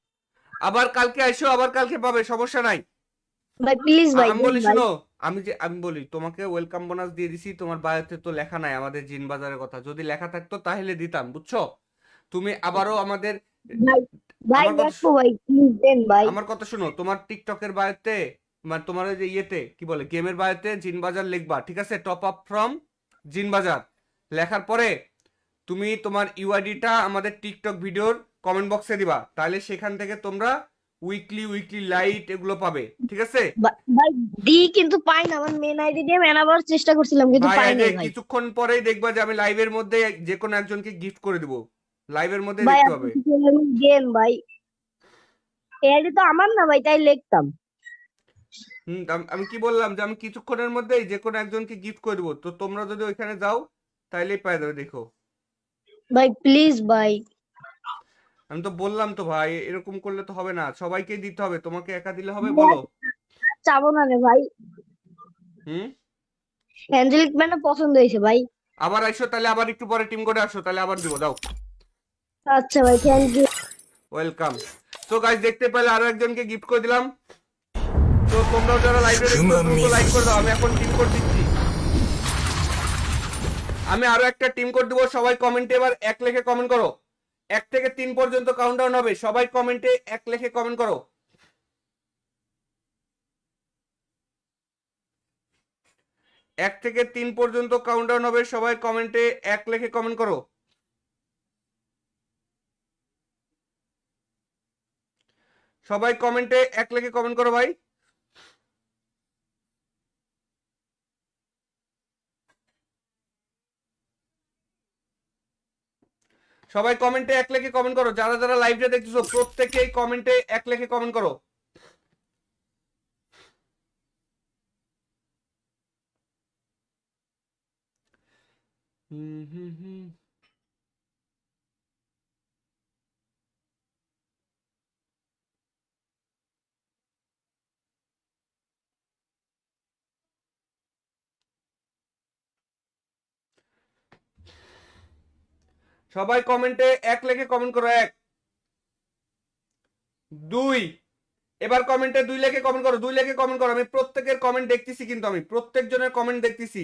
আবার কালকে আইসো, আবার কালকে পাবে, সমস্যা নাই। ভাই প্লিজ ভাই আমি দেন বলি ভাই। শুনো, আমি বলি তোমাকে ওয়েলকাম বোনাস দিয়ে দিছি, তোমার বায়োতে তো লেখা নাই আমাদের জিন বাজারের কথা, যদি লেখা থাকতো তাহলে দিতাম, বুঝছো? তুমি আবারও আমাদের, ভাই ভাই আমার কথা দেখবো ভাই, প্লিজ দেন ভাই। আমার কথা শুনো, তোমার টিকটকের বায়োতে, মানে তোমার ওই যে ইয়েতে কি বলে, গেমের বায়োতে জিন বাজার লিখবা, ঠিক আছে? টপ আপ ফ্রম জিন বাজার লেখার পরে তুমি তোমার ইউআইডিটা আমাদের টিকটক ভিডিওর কমেন্ট বক্সে দিবা, তাহলে সেখান থেকে তোমরা উইকলি উইকলি লাইট এগুলো পাবে, ঠিক আছে? ভাই দি কিন্তু পাই না, আমার মেন আইডি দিয়ে মেনাবার চেষ্টা করছিলাম কিন্তু ভাই পাই এই যে নাই ভাই। কিছুক্ষণ পরেই দেখবা যে আমি লাইভের মধ্যে যে কোনো একজনকে গিফট করে দিব, লাইভের মধ্যেই ভাই দেখতে আপনি পাবে। কিছু দেন ভাই, এই আইডি তো আমার না ভাই, তাই লিখতাম। আমি কি বললাম যে আমি কিছুক্ষণের মধ্যেই যে কোনো একজনকে গিফট করে দেবো, তো তোমরা যদি ওইখানে যাও তাইলেই পাই যাবে, দেখো। ভাই প্লিজ ভাই। আমি তো বললাম তো ভাই, এরকম করলে তো হবে না, সবাইকে দিতে হবে, তোমাকে একা দিলে হবে বলো? চাবো না রে ভাই, হুম। অ্যাঞ্জেলিক প্যানে পছন্দ হয়েছে ভাই। আবার আইসো তাহলে, আবার একটু পরে টিম করে আসো, তাহলে আবার দিব, দাও। আচ্ছা ভাই, থ্যাংক ইউ। ওয়েলকাম। তো গাইস দেখতে পেলে আরো একজনকে গিফট করে দিলাম। তো তোমরাও যারা লাইভে দেখছো দ্রুত লাইক করে দাও, আমি এখন টিম কোড দিচ্ছি। আমি আরো একটা টিম কোড দিব, সবাই কমেন্টে এবার 1 লিখে কমেন্ট করো। 1 থেকে 3 পর্যন্ত কাউন্টডাউন হবে, সবাই কমেন্টে 1 লিখে কমেন্ট করো। 1 থেকে 3 পর্যন্ত কাউন্টডাউন হবে, সবাই কমেন্টে 1 লিখে কমেন্ট করো। সবাই কমেন্টে 1 লিখে কমেন্ট করো ভাই। সবাই কমেন্টে 1 লিখে কমেন্ট করো, যারা যারা লাইভটা দেখতেছো প্রত্যেকেই কমেন্টে 1 লিখে কমেন্ট করো। হুম হুম হুম। সবাই কমেন্টে 1 লিখে কমেন্ট করো। 1, 2, এবার কমেন্টে 2 লিখে কমেন্ট করো, 2 লিখে কমেন্ট করো, আমি প্রত্যেকের কমেন্ট দেখতেছি, কিন্তু আমি প্রত্যেক জনের কমেন্ট দেখতেছি।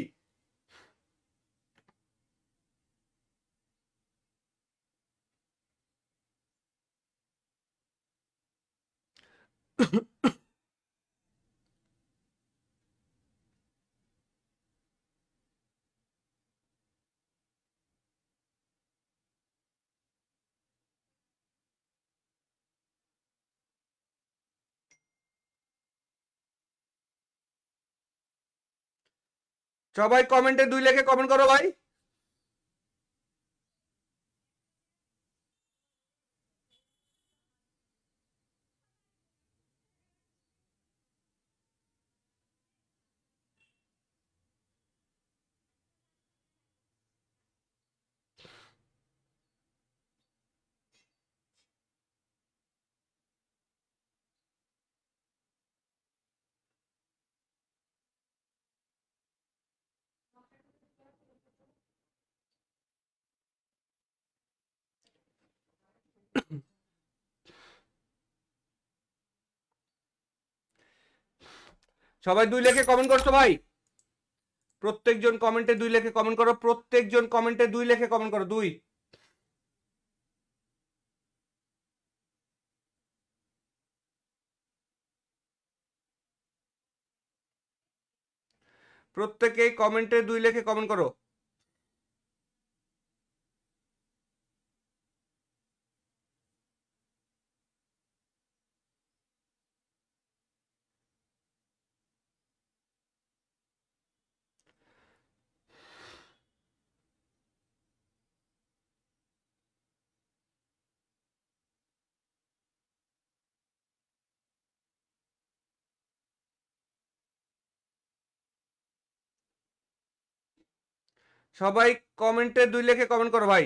সবাই কমেন্টে 2 লিখে কমেন্ট করো ভাই। সবাই 2 লিখে কমেন্ট করছো ভাই। প্রত্যেকজন কমেন্টে 2 লিখে কমেন্ট করো, প্রত্যেকজন কমেন্টে 2 লিখে কমেন্ট করো, 2। প্রত্যেকেই কমেন্টে 2 লিখে কমেন্ট করো। সবাই কমেন্টে 2 লিখে কমেন্ট করো ভাই।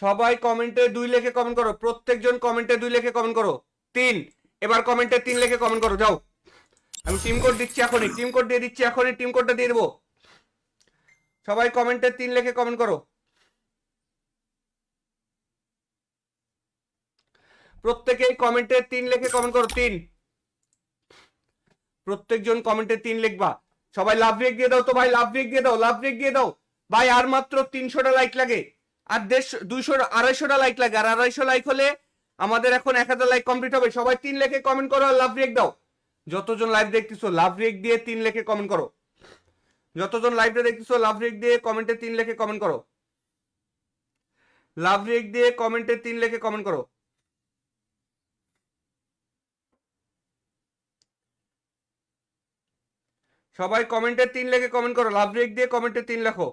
সবাই কমেন্টে 2 লিখে কমেন্ট করো, প্রত্যেকজন কমেন্টে 2 লিখে কমেন্ট করো। 3, এবার কমেন্টে 3 লিখে কমেন্ট করো, যাও। আমি টিম কোড দিচ্ছি এখনই, টিম কোড দিয়ে দিচ্ছি এখনই, টিম কোডটা দিয়ে দেবো। সবাই কমেন্টে 3 লিখে কমেন্ট করো, প্রত্যেকেই কমেন্টে 3 লিখে কমেন্ট করো। 3, প্রত্যেকজন কমেন্টে 3 লিখবা। সবাই লাভ রেক দিয়ে দাও তো ভাই, লাভ রেক দিয়ে দাও, লাভ রেক দিয়ে দাও ভাই। আর মাত্র 300টা লাইক লাগে, আর 250 লাইক লাগে, আর 250 লাইক হলে আমাদের এখন 1000 লাইক কমপ্লিট হবে। সবাই 3 লিখে কমেন্ট করো আর লাভ রেক দাও। যতজন লাইভ দেখতেছো লাভ রেক দিয়ে 3 লিখে কমেন্ট করো, যতজন লাইভটা দেখতেছো লাভ রেক দিয়ে কমেন্টে 3 লিখে কমেন্ট করো, লাভ রেক দিয়ে কমেন্টে 3 লিখে কমেন্ট করো। সবাই কমেন্টে 3 লিখে কমেন্ট করো, লাভ রেক দিয়ে কমেন্টে 3 লেখো।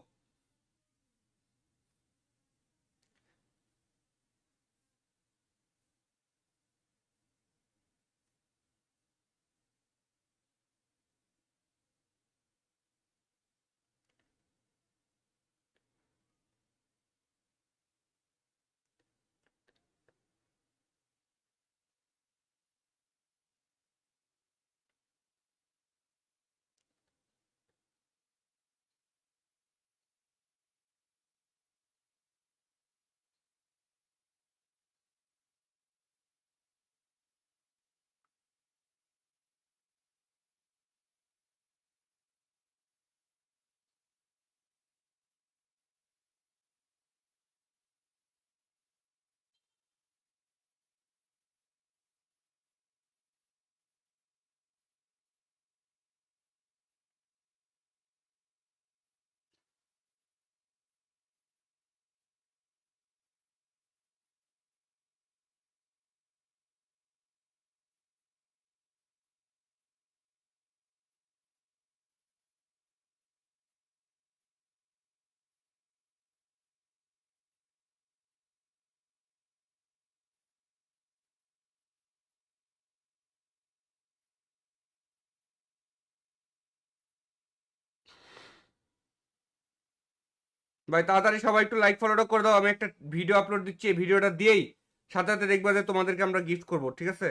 ভাই তাড়াতাড়ি সবাই একটু লাইক ফলোটা করে দাও। আমি একটা ভিডিও আপলোড দিচ্ছি, এই ভিডিওটা দিয়েই সাথে সাথে দেখবা যে তোমাদেরকে আমরা গিফট করবো, ঠিক আছে?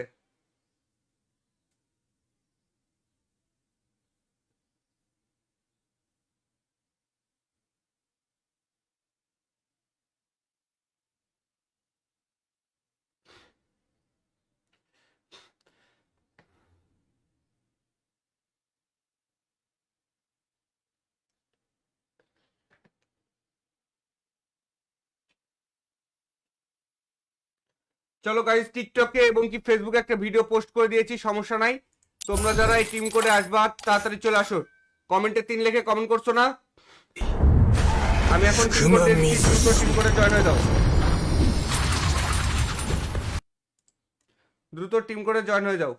চলো গাইস, টিকটকে এবং কি ফেসবুকে একটা ভিডিও পোস্ট করে দিয়েছি, সমস্যা নাই। তোমরা যারা এই টিম কোডে আসবা তাড়াতাড়ি চলে আসো। কমেন্টে 3 লিখে কমেন্ট করছো না? আমি এখন টিম কোড দিয়ে দিচ্ছি, দ্রুত টিম কোডে জয়েন হয়ে যাও, দ্রুত টিম কোডে জয়েন হয়ে যাও।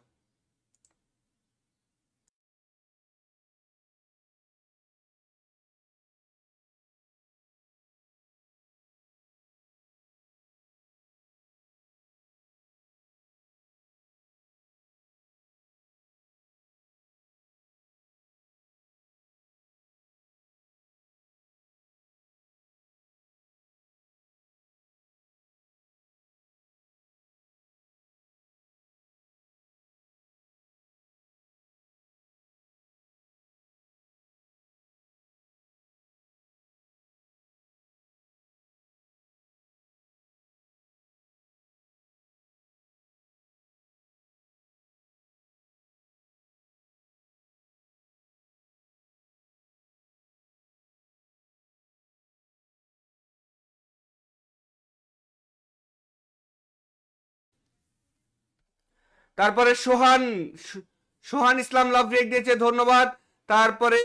তারপরে সোহান ইসলাম লাভ রেক দিয়েছে, ধন্যবাদ। তারপরে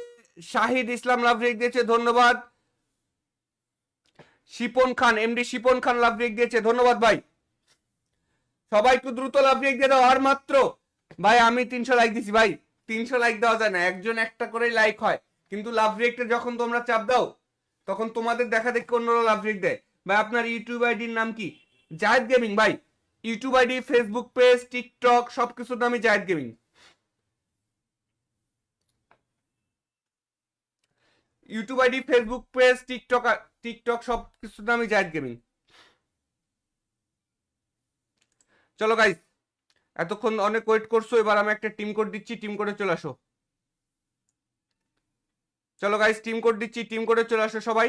শাহিদ ইসলাম লাভ রেক দিয়েছে, ধন্যবাদ। শিপন খান, এমডি শিপন খান লাভ রেক দিয়েছে, ধন্যবাদ ভাই। সবাই একটু দ্রুত লাভ রেক দিয়ে দাও। আর মাত্র ভাই আমি 300 লাইক দিছি ভাই, 300 লাইক দেওয়া যায় না, একজন একটা করে লাইক হয়, কিন্তু লাভ রেকটা যখন তোমরা চাপ দাও তখন তোমাদের দেখা দেখে অন্যরা লাভ রেক দেয়। ভাই আপনার ইউটিউব আইডির নাম কি? জায়েদ গেমিং ভাই। YouTube ID, Facebook page, TikTok সবকিছুর নামই Zayed gaming. YouTube ID, Facebook page, TikTok সব কিছুর নামই জায়েদ গেমিং। চলো গাইস, এতক্ষণ অনেক ওয়েট করছো, এবার আমি একটা টিম কোড দিচ্ছি, টিম কোডে চলে আসো। চলো গাইস, টিম কোড দিচ্ছি, টিম কোডে চলে আসো সবাই।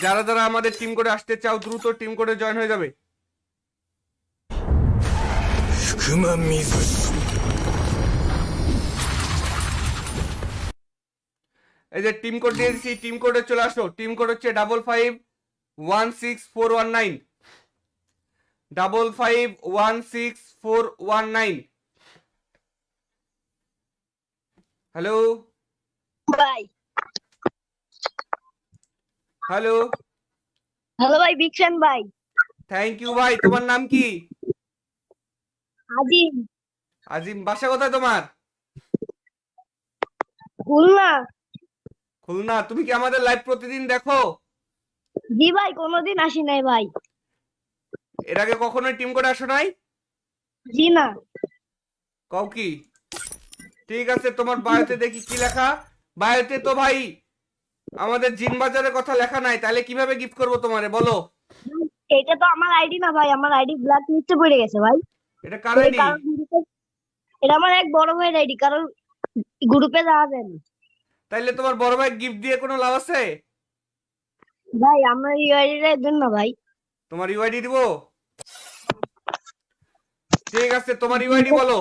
যারা যারা আমাদের টিম কোডে আসতে চাও দ্রুত টিম কোডে জয়েন হয়ে যাবে। 福間水氏 এই যে টিম কোড দিয়ে দিচ্ছি, টিম কোডে চলে আসো। টিম কোড হচ্ছে 551641 551641। হ্যালো ভাই হ্যালো, হ্যালো ভাই, বিগ ফ্যান ভাই। থ্যাংক ইউ ভাই। তোমার নাম কি? আজিম। আজিম। বাসা কোথায় তোমার? খুলনা। খুলনা। তুমি কি আমাদের লাইভ প্রতিদিন দেখো? জি ভাই, কোনোদিন আসি নাই ভাই। এর আগে কখনোই টিম কোডে আসো নাই? জি না। কও কি? ঠিক আছে, তোমার বায়োতে দেখি কি লেখা। বায়োতে তো ভাই আমাদের জিন বাজারের কথা লেখা নাই, তাহলে কিভাবে গিফট করবো তোমারে বলো? এটা তো আমার আইডি না ভাই, আমার আইডি ব্ল্যাক লিস্টে পড়ে গেছে ভাই। এটা কার ওই আইডি? কারণ এটা আমার এক বড় ভাইয়ের আইডি, কারণ গ্রুপে যাওয়া যায় না। তাইলে তোমার বড় ভাই গিফট দিয়ে কোনো লাভ আছে? ভাই আমার এই আইডিটা দেন না ভাই। তোমার ইউআইডি দিব? ঠিক আছে, তোমার ইউআইডি বলো।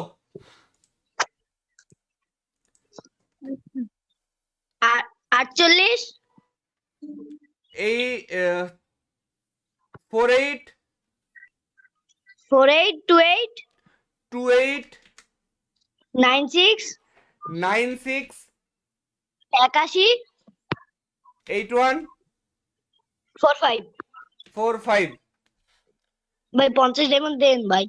48 এই 48 4828 28 96 96 81 81 45। 45। ভাই 50 ডায়মন্ড দেন ভাই।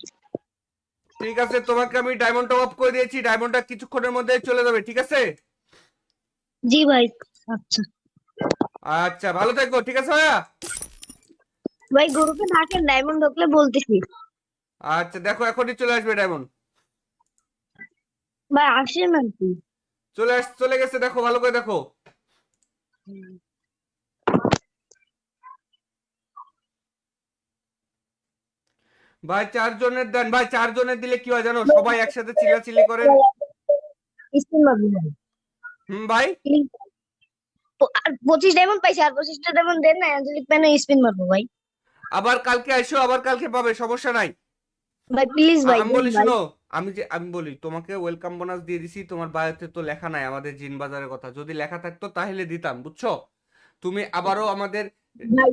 ঠিক আছে, তোমাকে আমি ডায়মন্ড টপ আপ করে দিয়েছি, ডায়মন্ডটা কিছুক্ষণের মধ্যে চলে যাবে, ঠিক আছে? জি ভাই। আচ্ছা আচ্ছা, ভালো থাকো, ঠিক আছে ভাইয়া। ভাই, গ্রুপে থাকেন, ডায়মন্ড ঢুকলে বলতেছি। আচ্ছা দেখো, এখনই চলে আসবে ডায়মন্ড। ভাই আসেন নাকি? চলে গেছে, দেখো ভালো করে দেখো। ভাই 4 জনের দেন ভাই, 4 জনের দিলে কি হয় জানো, সবাই একসাথে চিল্লাচিল্লি করেন। স্পিন মারবো ভাই। ভাই আর 25 ডায়মন্ড পাইছি, আর 25টা ডায়মন্ড দেন না, অ্যাঞ্জেলিক প্যানে স্পিন মারবো ভাই। আবার কালকে আইসো, আবার কালকে পাবে, সমস্যা নাই। ভাই প্লিজ ভাই আমি দেন বলি ভাই। শুনো, আমি বলি তোমাকে ওয়েলকাম বোনাস দিয়ে দিছি, তোমার বায়োতে তো লেখা নাই আমাদের জিন বাজারের কথা, যদি লেখা থাকতো তাহলে দিতাম, বুঝছো? তুমি আবারও আমাদের ভাই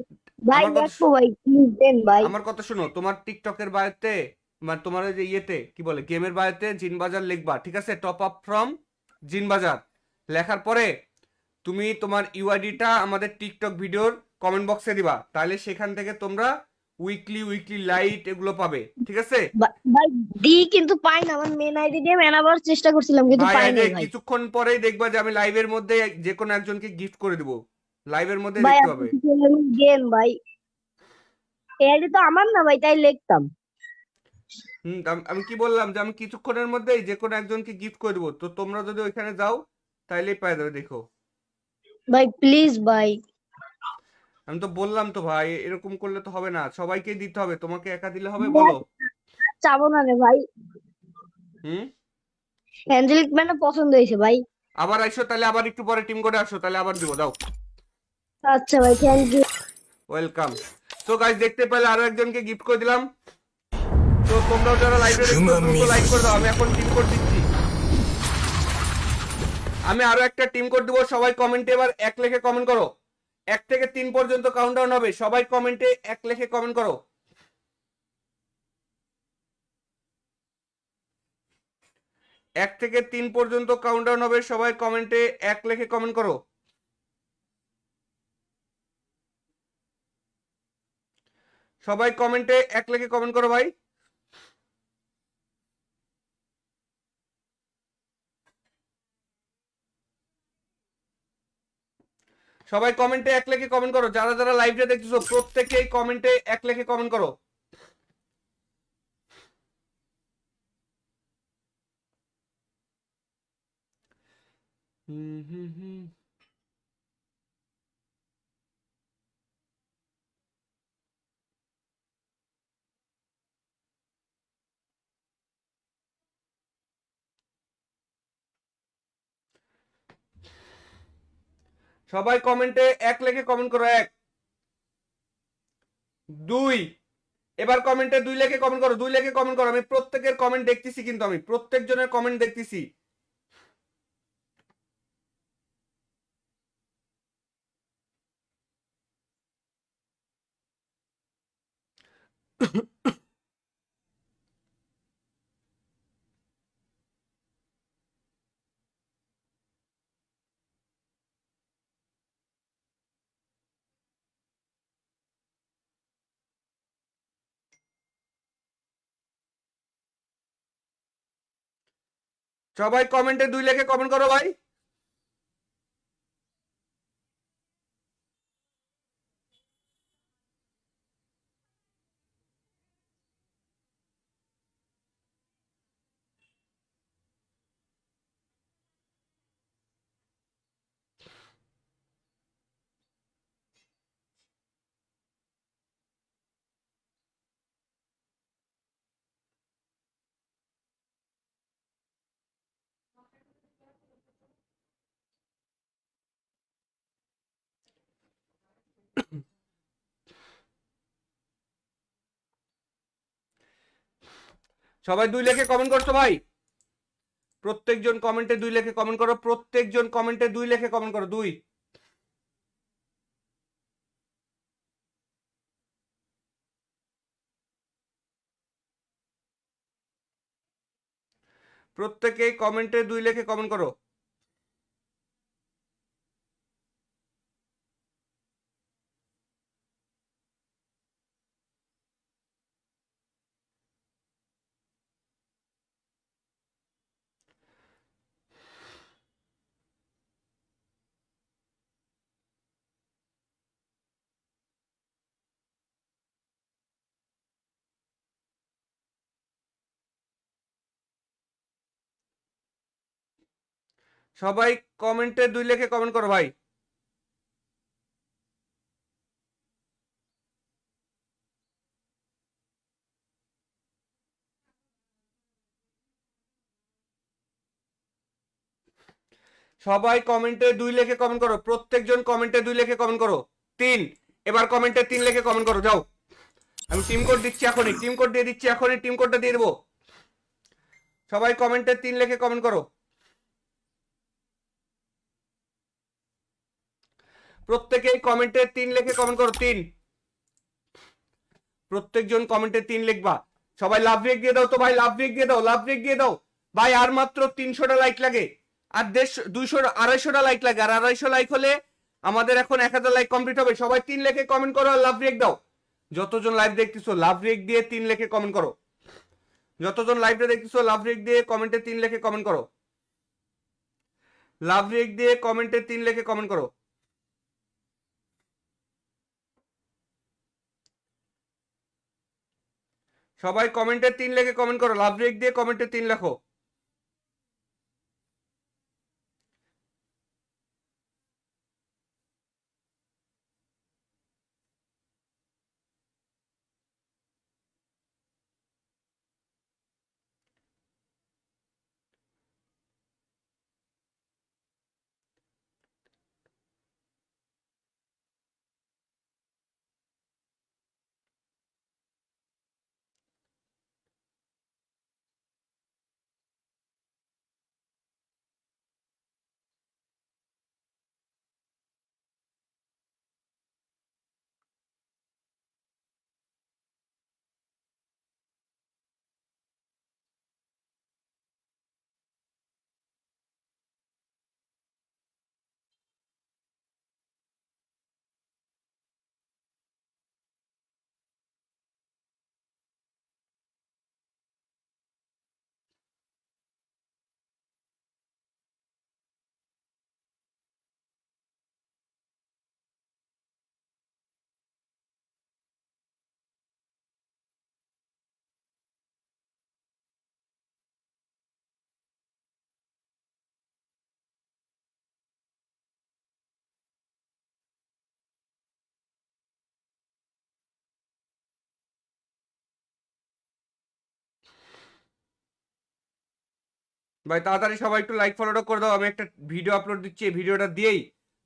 ভাই আমার কথা দেখো ভাই, প্লিজ দেন ভাই। আমার কথা শোনো, তোমার টিকটকের বায়োতে মানে তোমার ওই যে ইয়েতে কি বলে গেমের বায়োতে জিন বাজার লিখবা, ঠিক আছে? টপ আপ ফ্রম জিন বাজার লেখার পরে তুমি তোমার ইউআইডিটা আমাদের টিকটক ভিডিওর কমেন্ট বক্সে দিবা, তাহলে সেখান থেকে তোমরা উইকলি লাইট এগুলো পাবে, ঠিক আছে? ভাই দি কিন্তু পাই না, আমার মেন আইডি দিয়ে মেনাবার চেষ্টা করছিলাম কিন্তু ভাই পাই এই যে নাই ভাই। কিছুক্ষণ পরেই দেখবা যে আমি লাইভের মধ্যে যে কোনো একজনকে গিফট করে দিব, লাইভের মধ্যে ভাই দেখতে আপনি পাবে। কিছু দেন ভাই, এই আইডি তো আমার না ভাই, তাই লিখতাম। আমি কি বললাম যে আমি কিছুক্ষণের মধ্যেই যে কোনো একজনকে গিফট করে দেবো, তো তোমরা যদি ওইখানে যাও তাইলেই পেয়ে যাবে, দেখো। ভাই প্লিজ ভাই। আমি তো বললাম তো ভাই, এরকম করলে তো হবে না, সবাইকেই দিতে হবে, তোমাকে একা দিলে হবে বলো? চাবো না রে ভাই, হুম। অ্যাঞ্জেলিক প্যানে পছন্দ হয়েছে ভাই। আবার আইসো, তাহলে আবার একটু পরে টিম করে আসো, তাহলে আবার দিব, দাও। আচ্ছা ভাই, থ্যাংক ইউ। ওয়েলকাম। তো গাইস, দেখতে পেলে আরো একজনকে গিফট করে দিলাম। তো তোমরাও যারা লাইভে দেখছো দ্রুত লাইক করে দাও, আমি এখন টিম কোড দিচ্ছি। আমি আরো একটা টিম কোড দিব, সবাই কমেন্টে এবার 1 লিখে কমেন্ট করো। 1 থেকে 3 পর্যন্ত কাউন্টডাউন হবে, সবাই কমেন্টে 1 লিখে কমেন্ট করো। 1 থেকে 3 পর্যন্ত কাউন্টডাউন হবে, সবাই কমেন্টে 1 লিখে কমেন্ট করো। সবাই কমেন্টে 1 লিখে কমেন্ট করো ভাই। সবাই কমেন্টে 1 লিখে কমেন্ট করো, যারা যারা লাইভটা দেখতেছো প্রত্যেকেই কমেন্টে 1 লিখে কমেন্ট করো। হুম হুম হুম। সবাই কমেন্টে 1 লিখে কমেন্ট করো। 1 2 এবার কমেন্টে 2 লিখে কমেন্ট করো। 2 লিখে কমেন্ট করো। আমি প্রত্যেকের কমেন্ট দেখতেছি, কিন্তু আমি প্রত্যেকজনের কমেন্ট দেখতেছি। সবাই কমেন্টে 2 লিখে কমেন্ট করো ভাই। সবাই 2 লিখে কমেন্ট করছো ভাই। প্রত্যেকজন কমেন্টে 2 লিখে কমেন্ট করো। প্রত্যেকজন কমেন্টে 2 লিখে কমেন্ট করো। 2 প্রত্যেকেই কমেন্টে 2 লিখে কমেন্ট করো। সবাই কমেন্টে 2 লিখে কমেন্ট করো ভাই। সবাই কমেন্টে 2 লিখে কমেন্ট করো। প্রত্যেকজন কমেন্টে 2 লিখে কমেন্ট করো। 3 এবার কমেন্টে 3 লিখে কমেন্ট করো। যাও, আমি টিম কোড দিচ্ছি এখনই। টিম কোড দিয়ে দিচ্ছি এখনই। টিম কোডটা দিয়ে দেবো। সবাই কমেন্টে 3 লিখে কমেন্ট করো। প্রত্যেকেই কমেন্টে 3 লিখে কমেন্ট করো। 3 প্রত্যেকজন কমেন্টে 3 লিখবা। সবাই লাভ রেক দিয়ে দাও তো ভাই। লাভ রেক দিয়ে দাও। লাভ রেক দিয়ে দাও ভাই। আর মাত্র 300টা লাইক লাগে। আর 200 250টা লাইক লাগে। আর 250 লাইক হলে আমাদের এখন 1000 লাইক কমপ্লিট হবে। সবাই 3 লিখে কমেন্ট করো আর লাভ রেক দাও। যতজন লাইভ দেখতেছো লাভ রেক দিয়ে 3 লিখে কমেন্ট করো। যতজন লাইভে দেখতেছো লাভ রেক দিয়ে কমেন্টে 3 লিখে কমেন্ট করো। লাভ রেক দিয়ে কমেন্টে 3 লিখে কমেন্ট করো। সবাই কমেন্টে 3 লিখে কমেন্ট করো। লাভ রেক দিয়ে কমেন্টে 3 লেখো। ভাই তাড়াতাড়ি সবাই একটু লাইক ফলোটা করে দাও। আমি একটা ভিডিও আপলোড দিচ্ছি। এই ভিডিওটা দিয়েই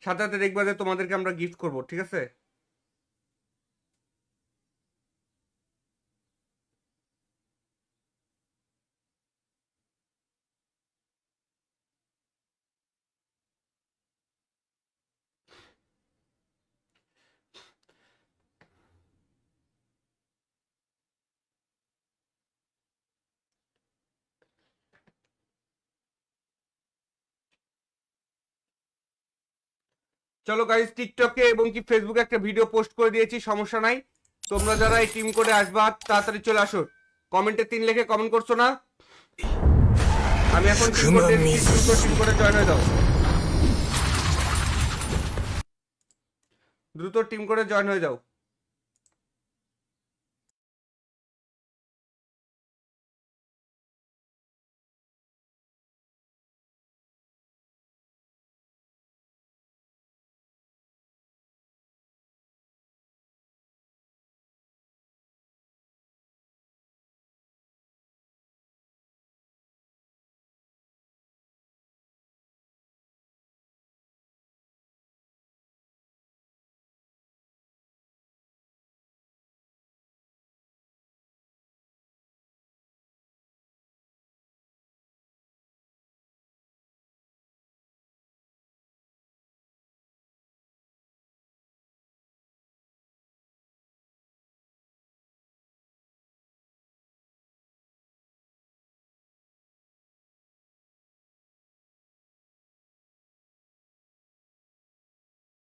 সাথে সাথে দেখবা যে তোমাদেরকে আমরা গিফট করব, ঠিক আছে? চলো গাইস, টিকটকে এবং কি ফেসবুকে একটা ভিডিও পোস্ট করে দিয়েছি, সমস্যা নাই। তোমরা যারা এই টিম কোডে আসবা তাড়াতাড়ি চলে আসো। কমেন্টে 3 লিখে কমেন্ট করছো না? আমি এখন টিম কোড দিয়েছি, টিম কোডে জয়েন হয়ে যাও। দ্রুত টিম কোডে জয়েন হয়ে যাও।